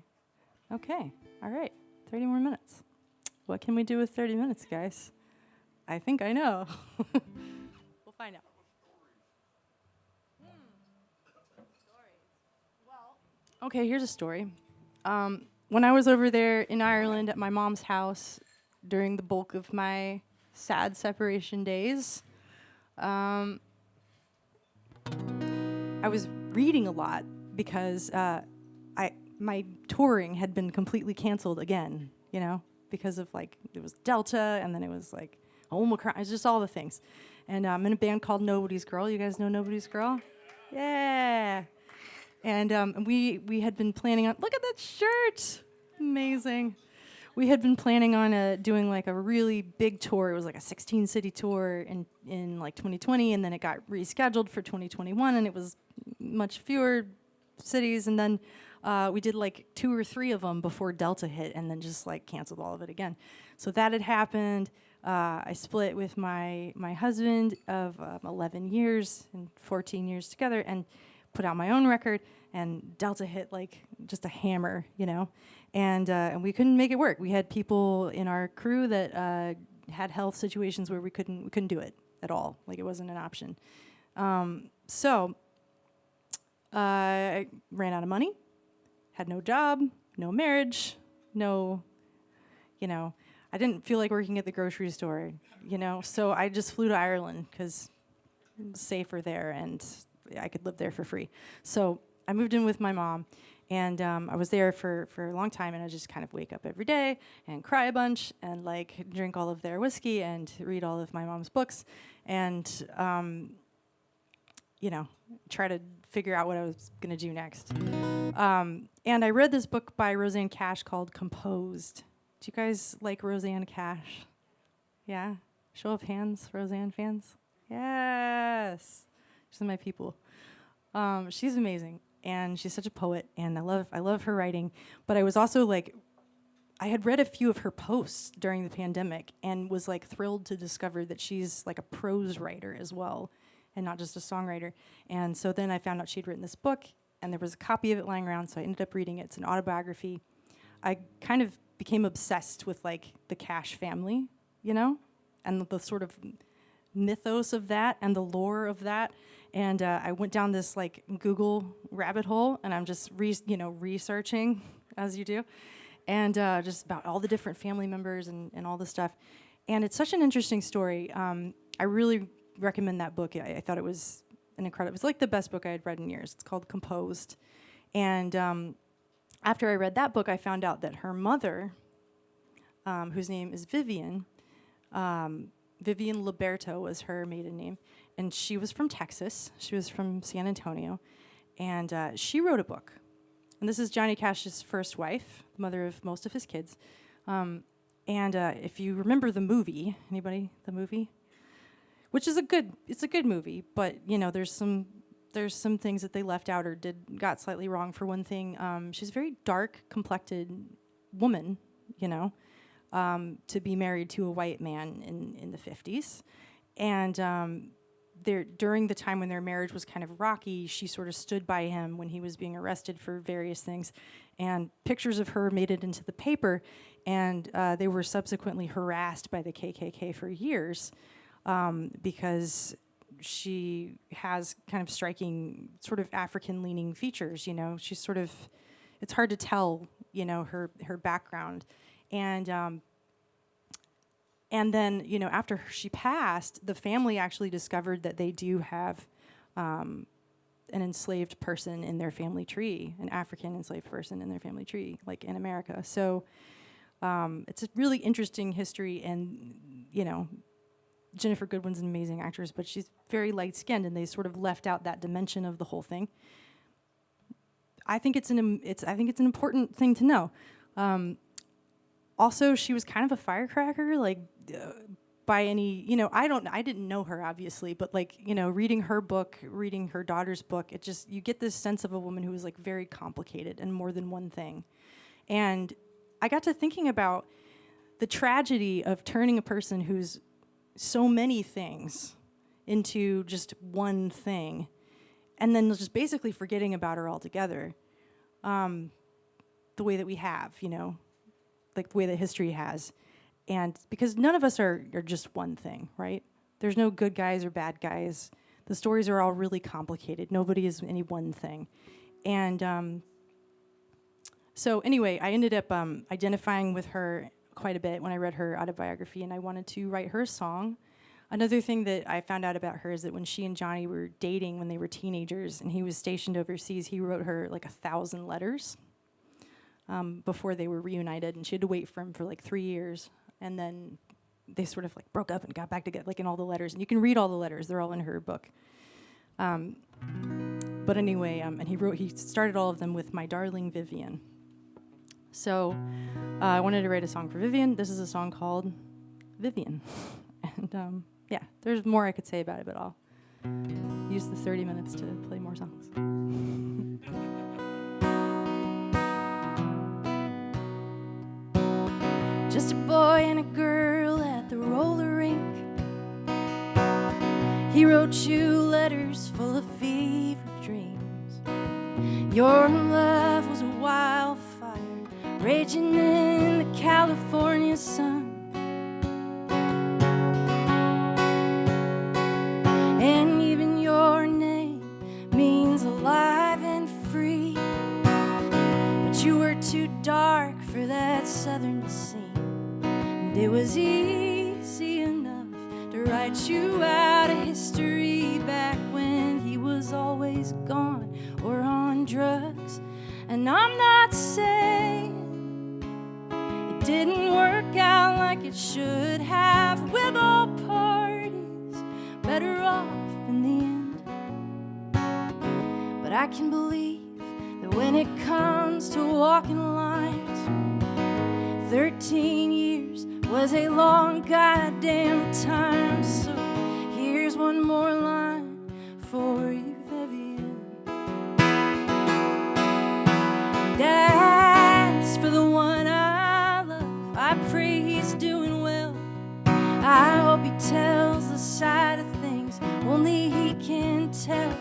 Okay, all right, 30 more minutes. What can we do with 30 minutes, guys? I think I know. We'll find out. Okay, here's a story. When I was over there in Ireland at my mom's house during the bulk of my sad separation days, I was reading a lot because my touring had been completely canceled again, you know, because of like it was Delta and then it was like Omicron. It's just all the things. And I'm in a band called Nobody's Girl. You guys know Nobody's Girl? Yeah. And we had been planning on, look at that shirt, amazing. We had been planning on doing like a really big tour. It was like a 16-city tour in like 2020, and then it got rescheduled for 2021, and it was much fewer cities. And then we did like 2 or 3 of them before Delta hit, and then just like canceled all of it again. So that had happened. I split with my husband of 11 years and 14 years together, and put out my own record, and Delta hit like just a hammer, you know, and we couldn't make it work. We had people in our crew that had health situations where we couldn't do it at all. Like it wasn't an option. So I ran out of money, had no job, no marriage, no, you know, I didn't feel like working at the grocery store, you know, so I just flew to Ireland because it was safer there and I could live there for free. So I moved in with my mom, and I was there for a long time, and I just kind of wake up every day and cry a bunch and like drink all of their whiskey and read all of my mom's books and, you know, try to figure out what I was going to do next. And I read this book by Roseanne Cash called Composed. Do you guys like Roseanne Cash? Yeah? Show of hands, Roseanne fans? Yes. She's one of my people. She's amazing, and she's such a poet, and I love her writing. But I was also like, I had read a few of her posts during the pandemic, and was like thrilled to discover that she's like a prose writer as well, and not just a songwriter. And so then I found out she'd written this book, and there was a copy of it lying around, so I ended up reading it. It's an autobiography. I kind of became obsessed with like the Cash family, you know, and the sort of mythos of that and the lore of that. And I went down this like Google rabbit hole, and I'm just researching as you do, and just about all the different family members and all this stuff. And it's such an interesting story. I really recommend that book. I thought it was it was like the best book I had read in years. It's called Composed. And after I read that book, I found out that her mother, whose name is Vivian Liberto was her maiden name, and she was from Texas. She was from San Antonio, and she wrote a book. And this is Johnny Cash's first wife, the mother of most of his kids. And if you remember the movie, anybody, the movie? Which is it's a good movie, but you know, there's some things that they left out or got slightly wrong. For one thing, she's a very dark complected woman, you know, to be married to a white man in the 50s. And during the time when their marriage was kind of rocky, she sort of stood by him when he was being arrested for various things. And pictures of her made it into the paper, and they were subsequently harassed by the KKK for years because she has kind of striking sort of African-leaning features. She's sort of, it's hard to tell, her background. And then, after she passed, the family actually discovered that they do have an enslaved person in their family tree, an African enslaved person in their family tree, like in America. So it's a really interesting history, and, Jennifer Goodwin's an amazing actress, but she's very light-skinned, and they sort of left out that dimension of the whole thing. I think it's an important thing to know. Also, she was kind of a firecracker, by any, I didn't know her obviously, but reading her book, reading her daughter's book, you get this sense of a woman who was very complicated and more than one thing. And I got to thinking about the tragedy of turning a person who's so many things into just one thing, and then just basically forgetting about her altogether, the way that we have, the way that history has. And because none of us are just one thing, right? There's no good guys or bad guys. The stories are all really complicated. Nobody is any one thing. And so anyway, I ended up identifying with her quite a bit when I read her autobiography, and I wanted to write her a song. Another thing that I found out about her is that when she and Johnny were dating when they were teenagers and he was stationed overseas, he wrote her 1,000 letters before they were reunited, and she had to wait for him for 3 years. And then they sort of broke up and got back together, in all the letters. And you can read all the letters; they're all in her book. But anyway, and he started all of them with "My Darling Vivian." So I wanted to write a song for Vivian. This is a song called Vivian. And yeah, there's more I could say about it, but I'll use the 30 minutes to play more songs. Just a boy and a girl at the roller rink. He wrote you letters full of fever dreams. Your love was a wildfire raging in the California sun. And even your name means alive and free. But you were too dark for that southern scene. It was easy enough to write you out of history back when he was always gone or on drugs. And I'm not saying it didn't work out like it should have, with all parties better off in the end. But I can believe that when it comes to walking lines, 13 years was a long goddamn time. So here's one more line for you, Vivian. And as for the one I love, I pray he's doing well. I hope he tells the side of things only he can tell.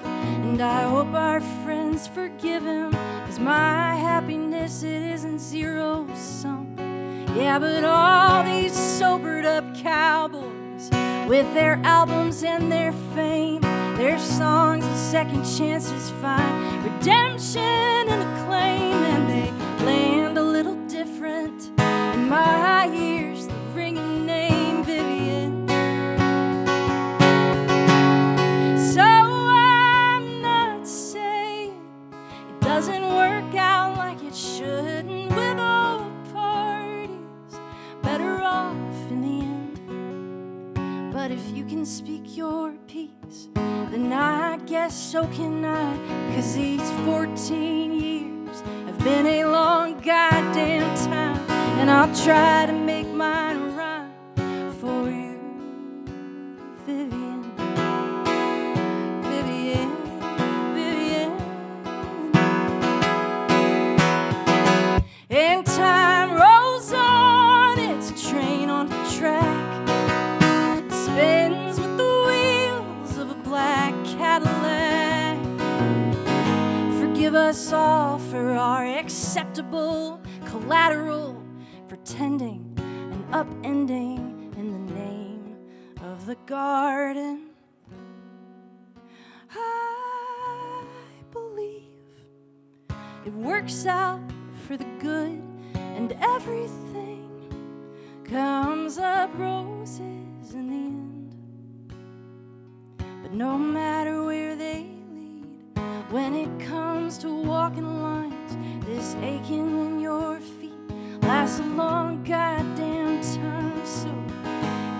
And I hope our friends forgive him, 'cause my happiness, it isn't zero sum. Yeah, but all these sobered up cowboys with their albums and their fame, their songs and second chances find redemption and acclaim, and they land a little different in my ears, the ringing name Vivian. So I'm not saying it doesn't work out like it shouldn't, with old parties better off in the end. But if you can speak your piece, then I guess so can I, 'cause these 14 years have been a long goddamn time, and I'll try to make mine rhyme for you, Vivian. Vivian, Vivian. And time rolls on, it's a train on the track. It spins with the wheels of a black Cadillac. Forgive us all for our acceptable collateral, pretending and upending in the name of the garden. I believe it works out for the good, and everything comes up roses in the end. But no matter where they lead, when it comes to walking lines, this aching in your feet lasts a long goddamn time. So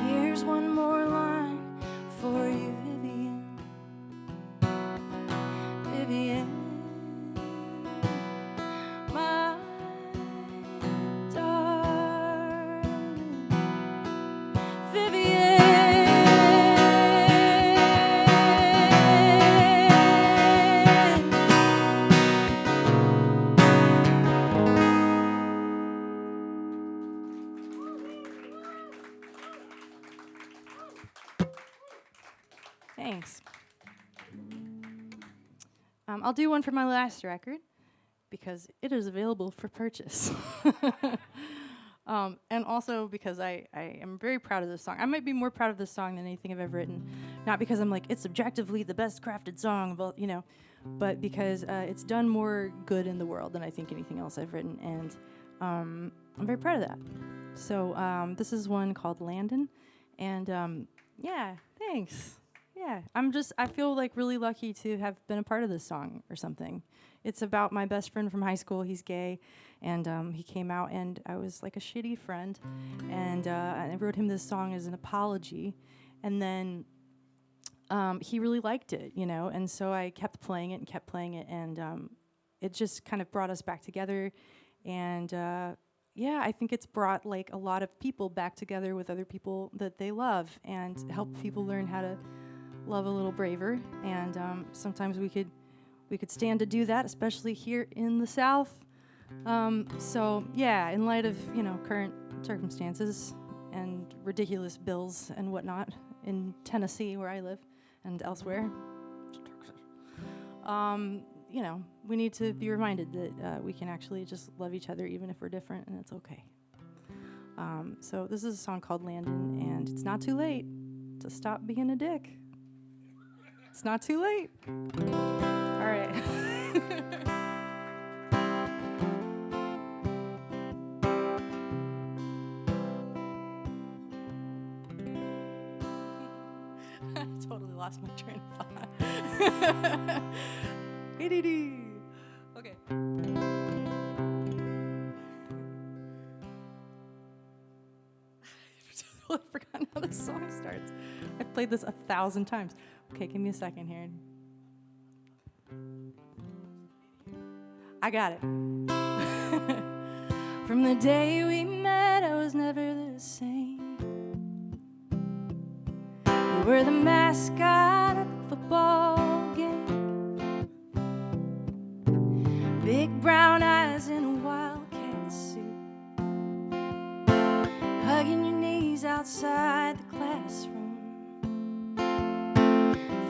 here's one more line for you, Vivian. Vivian, my darling. Vivian. Thanks. I'll do one for my last record because it is available for purchase. And also because I am very proud of this song. I might be more proud of this song than anything I've ever written. Not because I'm like, it's objectively the best crafted song, of all, but because it's done more good in the world than I think anything else I've written. And I'm very proud of that. So this is one called Landon. And yeah, thanks. Yeah, I feel like really lucky to have been a part of this song or something. It's about my best friend from high school. He's gay, and he came out, and I was like a shitty friend, and I wrote him this song as an apology, and then he really liked it, and so I kept playing it, and it just kind of brought us back together, and yeah, I think it's brought like a lot of people back together with other people that they love, and helped people learn how to love a little braver, and sometimes we could stand to do that, especially here in the South. So yeah, in light of current circumstances and ridiculous bills and whatnot in Tennessee, where I live, and elsewhere, we need to be reminded that we can actually just love each other even if we're different, and it's okay. So this is a song called Landon, and it's not too late to stop being a dick. It's not too late. All right. I totally lost my train of thought. ADD. Okay. I've totally forgotten how this song starts. I've played this 1,000 times. Okay, give me a second here. I got it. From the day we met, I was never the same. You were the mascot at the football game. Big brown eyes in a wildcat suit, hugging your knees outside the classroom.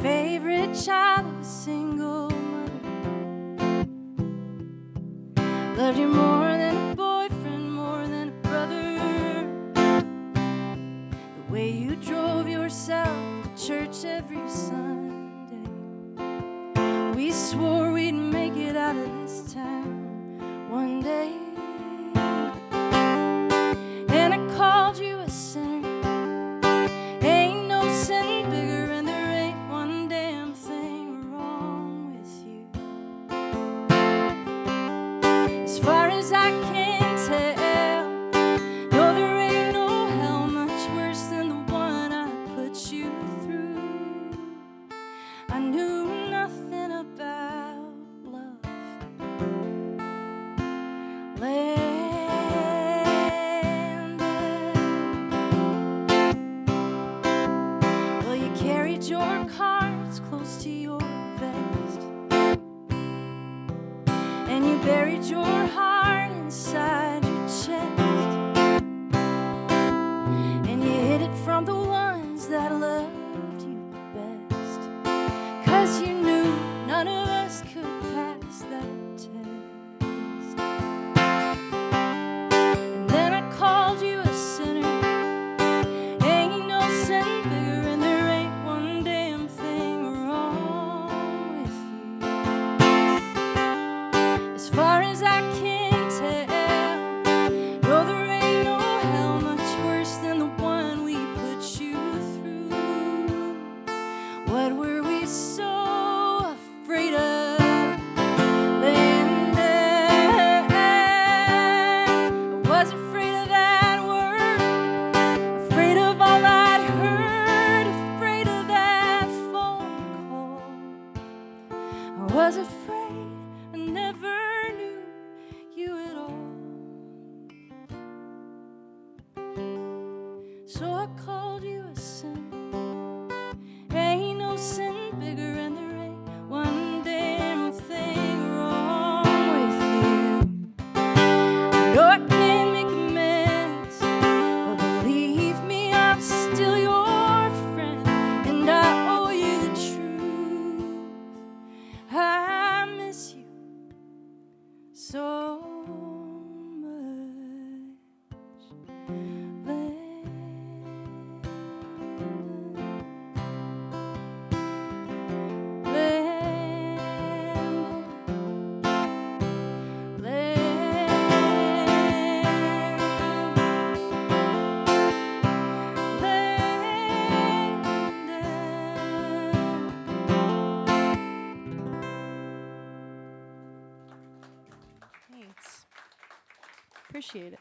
Favorite child of a single mother. Loved you more than a boyfriend, more than a brother. The way you drove yourself to church every Sunday. We swore we'd make it out of this town one day. And I called you a sinner. Ain't no sin bigger, and there ain't one damn thing wrong with you. As far as I can tell, no, there ain't no hell much worse than the one I put you through. I knew nothing about love. Well, you carried your cards close to your vest, and you buried your heart inside your chest, and you hid it from the ones that loved you best, 'cause you knew none of us could pass that test. And then I called you a sinner. Ain't no sin bigger, and there ain't one damn thing wrong afraid. I never knew you at all. So I called you a sin. Ain't no sin bigger, and there ain't one damn thing wrong with you. I know I can't make a mess, but believe me, I'm still your friend, and I owe you the truth. I miss you so Thanks. Appreciate it.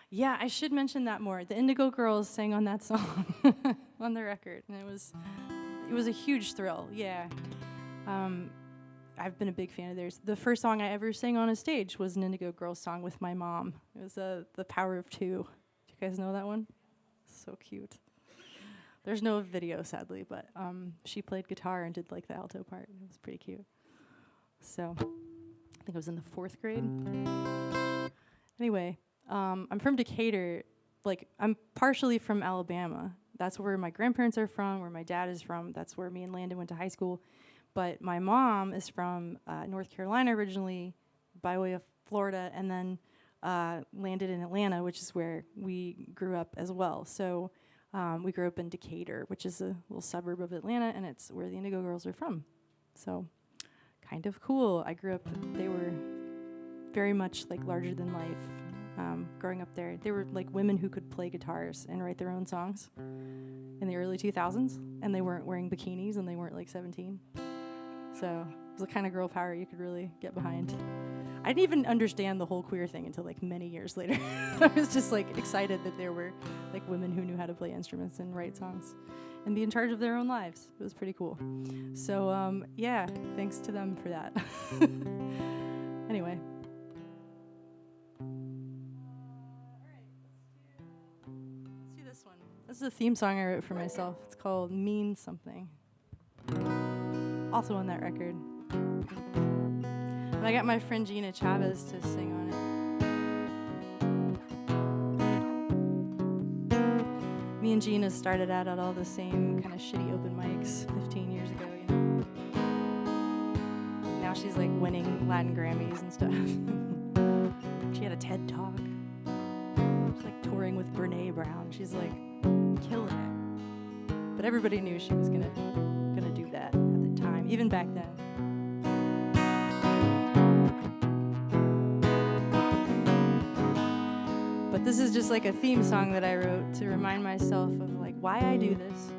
Yeah, I should mention that more. The Indigo Girls sang on that song on the record, and it was a huge thrill. Yeah, I've been a big fan of theirs. The first song I ever sang on a stage was an Indigo Girls song with my mom. It was The Power of Two. Do you guys know that one? So cute. There's no video, sadly, but she played guitar and did like the alto part. It was pretty cute. So I think I was in the 4th grade. Anyway, I'm from Decatur. Like, I'm partially from Alabama. That's where my grandparents are from, where my dad is from. That's where me and Landon went to high school. But my mom is from North Carolina originally, by way of Florida, and then landed in Atlanta, which is where we grew up as well. So we grew up in Decatur, which is a little suburb of Atlanta, and it's where the Indigo Girls are from. So kind of cool. I grew up, they were very much like larger than life growing up there. They were like women who could play guitars and write their own songs in the early 2000s, and they weren't wearing bikinis, and they weren't like 17. So it was the kind of girl power you could really get behind. I didn't even understand the whole queer thing until like many years later. I was just like excited that there were like women who knew how to play instruments and write songs and be in charge of their own lives. It was pretty cool. So yeah, thanks to them for that. Anyway. Let's do this one. This is a theme song I wrote for myself. It's called Mean Something. Also on that record. And I got my friend Gina Chavez to sing on it. Me and Gina started out at all the same kind of shitty open mics 15 years ago, you know. Now she's like winning Latin Grammys and stuff. She had a TED Talk. She's like touring with Brene Brown. She's like killing it. But everybody knew she was gonna do that at the time, even back then. But this is just like a theme song that I wrote to remind myself of like why I do this.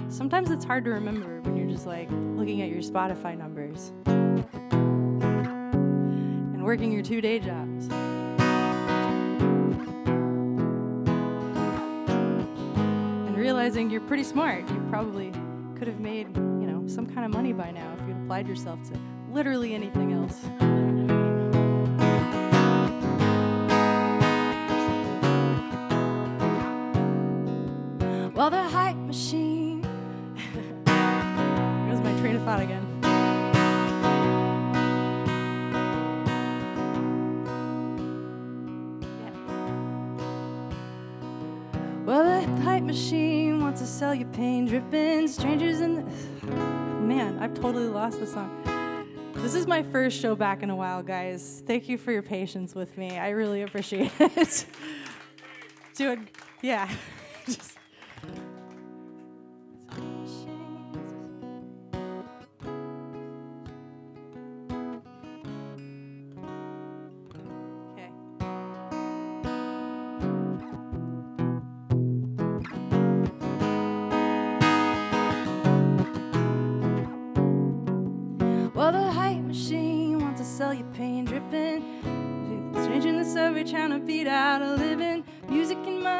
Sometimes it's hard to remember when you're just like looking at your Spotify numbers and working your 2 day jobs. And realizing you're pretty smart. You probably could have made, you know, some kind of money by now if you'd applied yourself to literally anything else. Well, the hype machine. Here's my train of thought again. Yeah. Well, the hype machine wants to sell you paint dripping. Strangers in the... Man, I've totally lost the song. This is my first show back in a while, guys. Thank you for your patience with me. I really appreciate it. Doing, yeah. Just, okay. Well, the hype machine wants to sell you paint dripping. Stranger in the subway trying to beat out a living. Music in my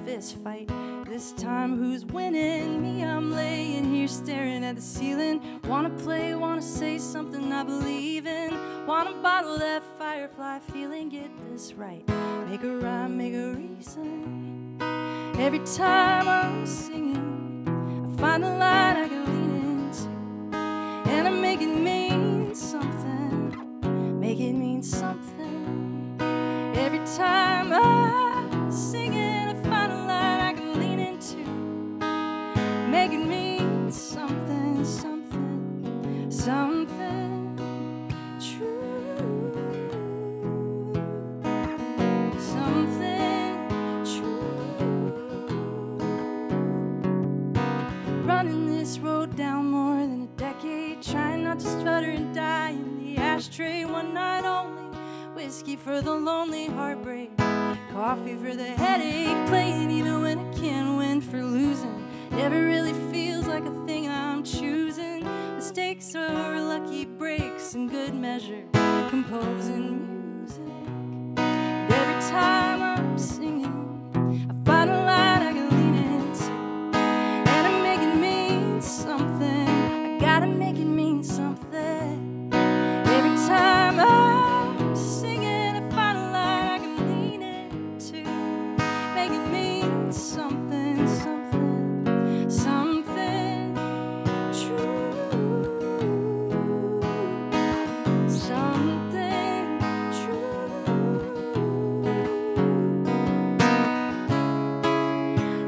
fist fight. This time who's winning? Me, I'm laying here staring at the ceiling. Wanna play, wanna say something I believe in. Wanna bottle that firefly feeling, get this right. Make a rhyme, make a reason. Every time I'm singing, I find a line I can lean into, and I make it mean something, make it mean something. Every time I'm singing, I find a line I can lean into, make it mean something, something, something true, something true. Running this road down more than a decade, trying not to stutter and die in the ashtray. One night only, whiskey for the lonely heartbreak, coffee for the headache, playing even when I can't win for losing. Never really feels like a thing I'm choosing. Mistakes are lucky breaks in good measure, composing music. And every time I'm singing, I find a line I can lean into, and I make it mean something. I gotta make it mean something. Every time I'm singing, I find a line I can lean into, make it mean something, something, something true, something true.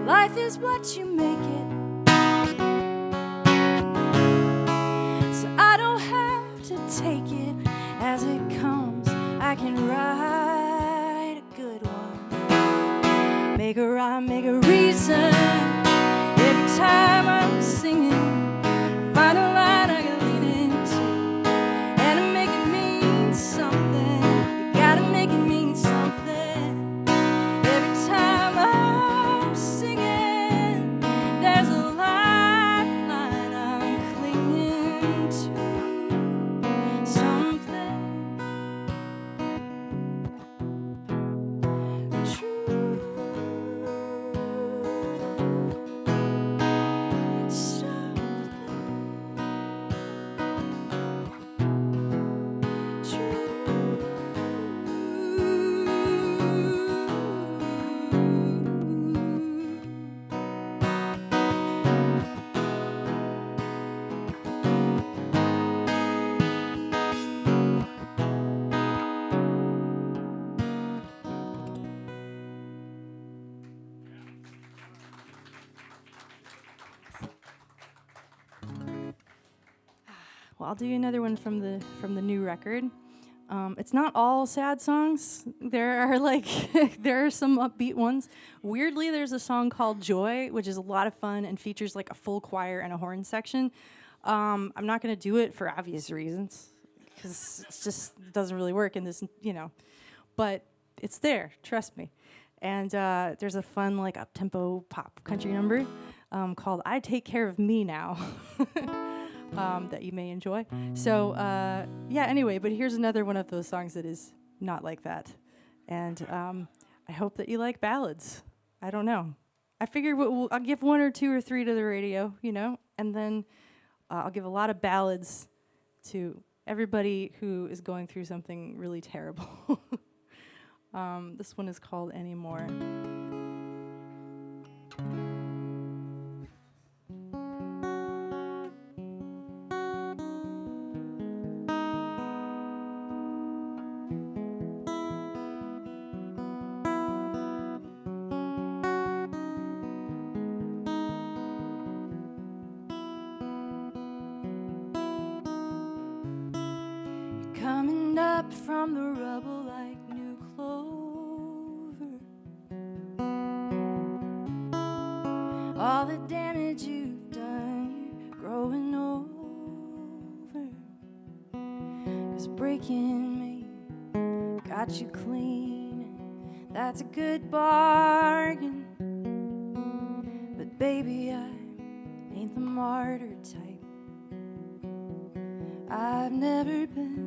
Life is what you make it, so I don't have to take it as it comes. I can write a good one, make a rhyme, make a reason. Every time I'm singing, find a line I can lean into, and I make it mean something. You gotta make it mean something. Every time I'm singing, there's a lifeline I'm clinging to, something true, Well, I'll do you another one from the new record. It's not all sad songs. There are there are some upbeat ones. Weirdly, there's a song called Joy, which is a lot of fun and features like a full choir and a horn section. I'm not going to do it for obvious reasons, because it just doesn't really work in this, But it's there, trust me. And there's a fun like up-tempo pop country number called "I Take Care of Me Now." That you may enjoy. So, anyway, but here's another one of those songs that is not like that. And I hope that you like ballads. I don't know. I figure I'll give 1 or 2 or 3 to the radio, and then I'll give a lot of ballads to everybody who is going through something really terrible. This one is called Anymore. coming up from the rubble like new clover. All the damage you've done, you're growing over. 'Cause breaking me got you clean, and that's a good bargain. But baby, I ain't the martyr type. I've never been.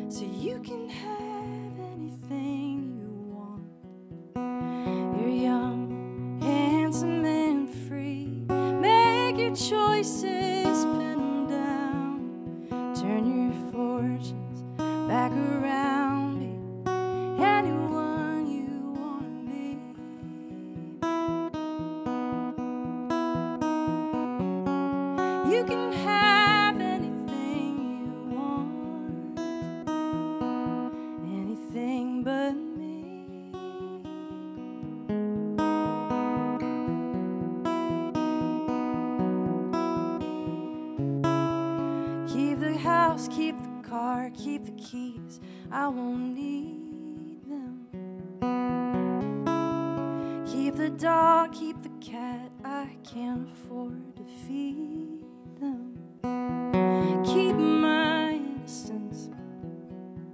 So you can have anything you want. car, keep the keys, I won't need them. Keep the dog, keep the cat, I can't afford to feed them. Keep my innocence,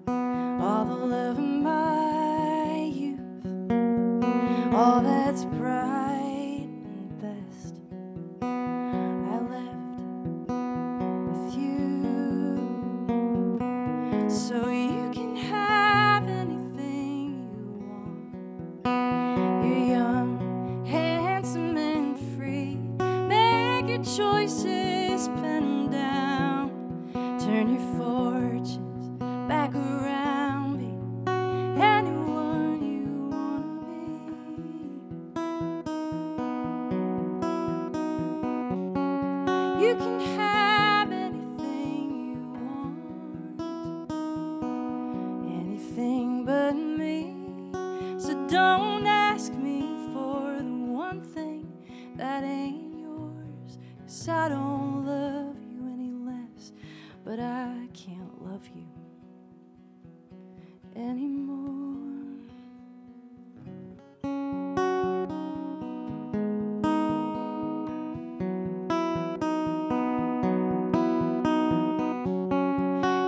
all the love in my youth, all that's bright and best, I left with you. So you can have anything you want. You're young, handsome, and free. Make your choices, pen them down. Turn your fortunes back around. Be anyone you wanna be. You can have anything you want, anything but me. So don't ask me for the one thing that ain't yours, 'cause I don't love you any less, but I can't love you anymore.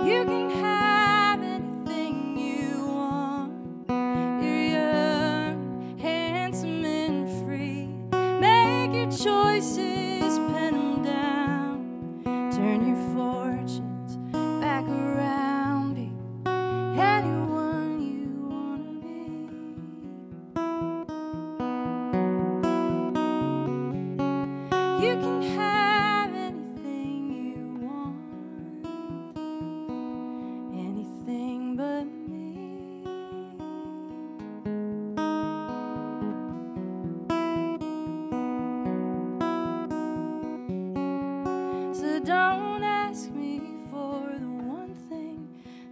You can have anything you want. You're young, handsome, and free. Make your choices, pen them down. Turn your fortunes back around. Be anyone you wanna be. You can have anything you want, anything but me. So don't ask me for the one thing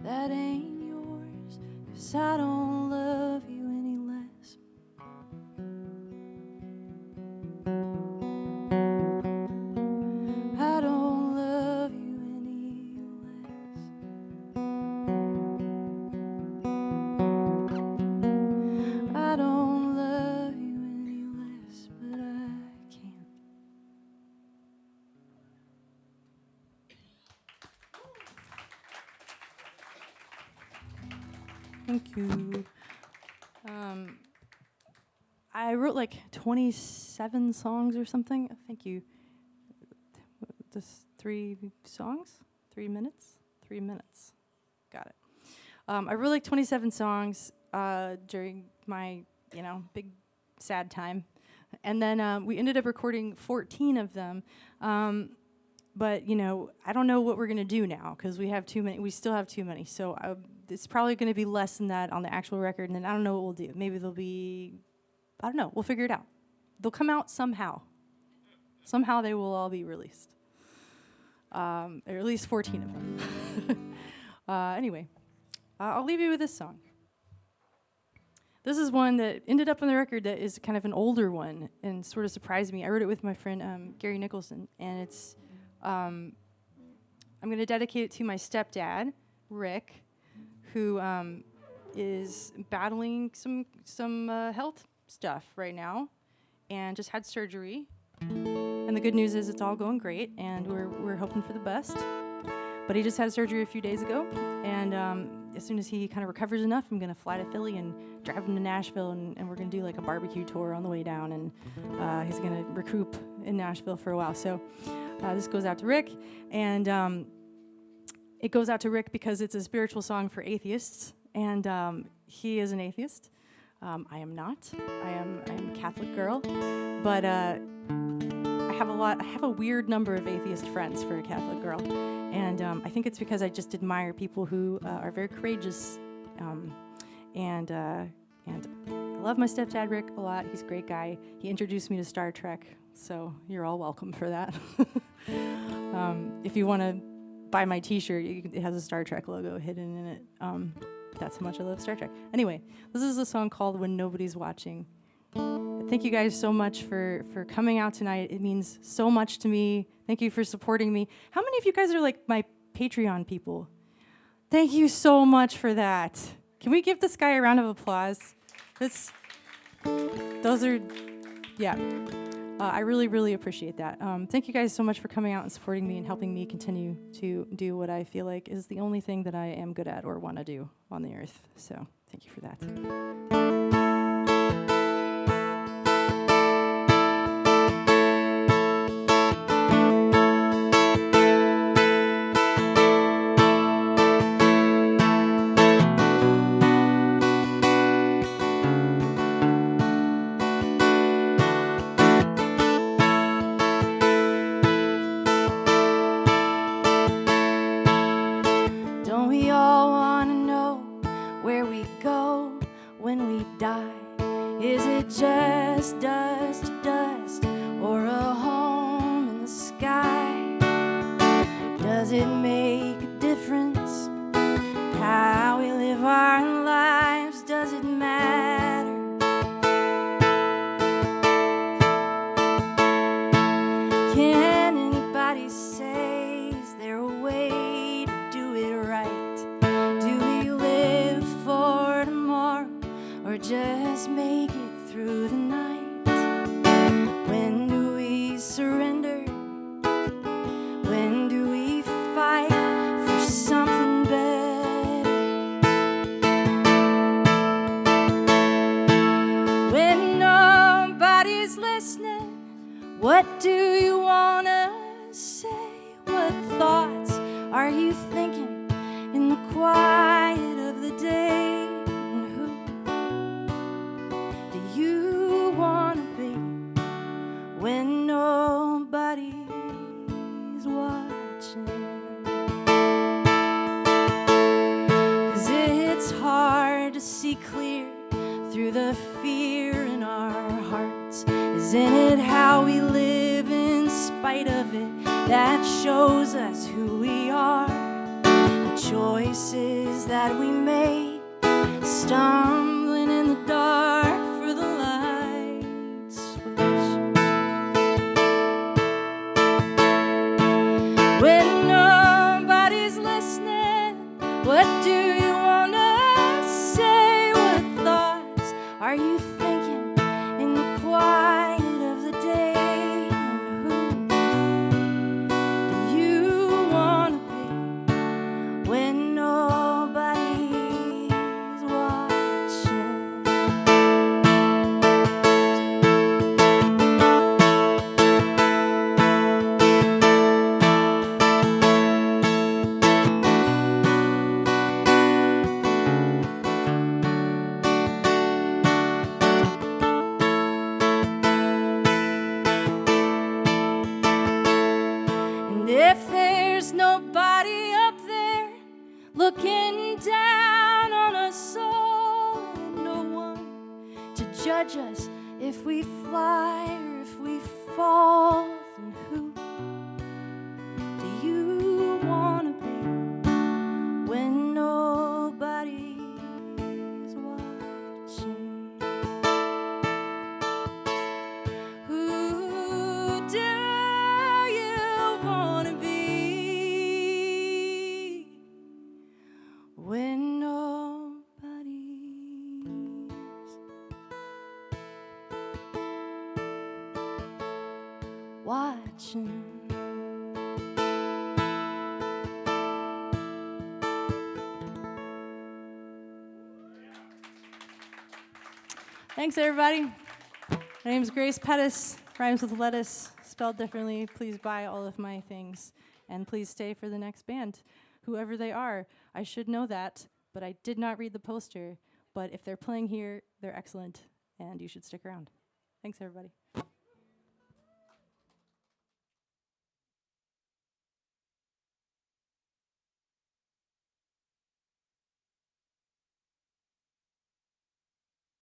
that ain't yours, 'cause I don't love you any less. I don't love you any less. I don't love you any less, but I can't. Thank you. I wrote like 27 songs or something. Thank you. This 3 songs? 3 minutes? 3 minutes. Got it. I wrote like 27 songs during my, big sad time. And then we ended up recording 14 of them. But, I don't know what we're going to do now because we have too many. We still have too many. So it's probably going to be less than that on the actual record. And then I don't know what we'll do. Maybe there'll be, I don't know. We'll figure it out. They'll come out somehow. Somehow they will all be released. Or at least 14 of them. Anyway, I'll leave you with this song. This is one that ended up on the record that is kind of an older one and sort of surprised me. I wrote it with my friend Gary Nicholson, and it's I'm going to dedicate it to my stepdad, Rick, who is battling some health stuff right now, and just had surgery. And the good news is it's all going great, and we're hoping for the best. But he just had surgery a few days ago, and as soon as he kind of recovers enough, I'm going to fly to Philly and drive him to Nashville, and we're going to do like a barbecue tour on the way down, and he's going to recoup in Nashville for a while. So this goes out to Rick, and it goes out to Rick because it's a spiritual song for atheists, and he is an atheist. I am not. I am a Catholic girl, but I have a weird number of atheist friends for a Catholic girl, and I think it's because I just admire people who are very courageous, and I love my stepdad Rick a lot. He's a great guy. He introduced me to Star Trek, so you're all welcome for that. If you want to buy my T-shirt, it has a Star Trek logo hidden in it. That's how much I love Star Trek. Anyway, this is a song called "When Nobody's Watching." Thank you guys so much for coming out tonight. It means so much to me. Thank you for supporting me. How many of you guys are like my Patreon people? Thank you so much for that. Can we give this guy a round of applause? Those are, yeah. I really, really appreciate that. Thank you guys so much for coming out and supporting me and helping me continue to do what I feel like is the only thing that I am good at or want to do on the earth. So thank you for that. Don't we all want to know where we go when we die? Is it just dust to dust or a home in the sky? Does it make a difference how we live our lives? Does it matter? Can anybody say, is there a way to do it right? Do we live for tomorrow or just make it through the night? When do we surrender? When do we fight for something better? When nobody's listening, what do you want to say? What thoughts are you thinking in the quiet of the day? And who do you want to be when nobody's watching? 'Cause it's hard to see clear through the fear in our hearts. Isn't it how we live in spite of it that shows us who we are? The choices that we made, stumbling in the dark for the light switch. When nobody's listening, what do you want to say? What thoughts are you thinking in the quiet of the day? And who do you want to be when nobody's watching? And if there's nobody up there looking down on us all, and no one to judge us if we fly or if we fall, then who do you want to be when nobody's watching? Who do you want to be when nobody's watching? Thanks, everybody. My name's Grace Pettis, rhymes with lettuce, spelled differently. Please buy all of my things, and please stay for the next band, whoever they are. I should know that, but I did not read the poster. But if they're playing here, they're excellent, and you should stick around. Thanks, everybody.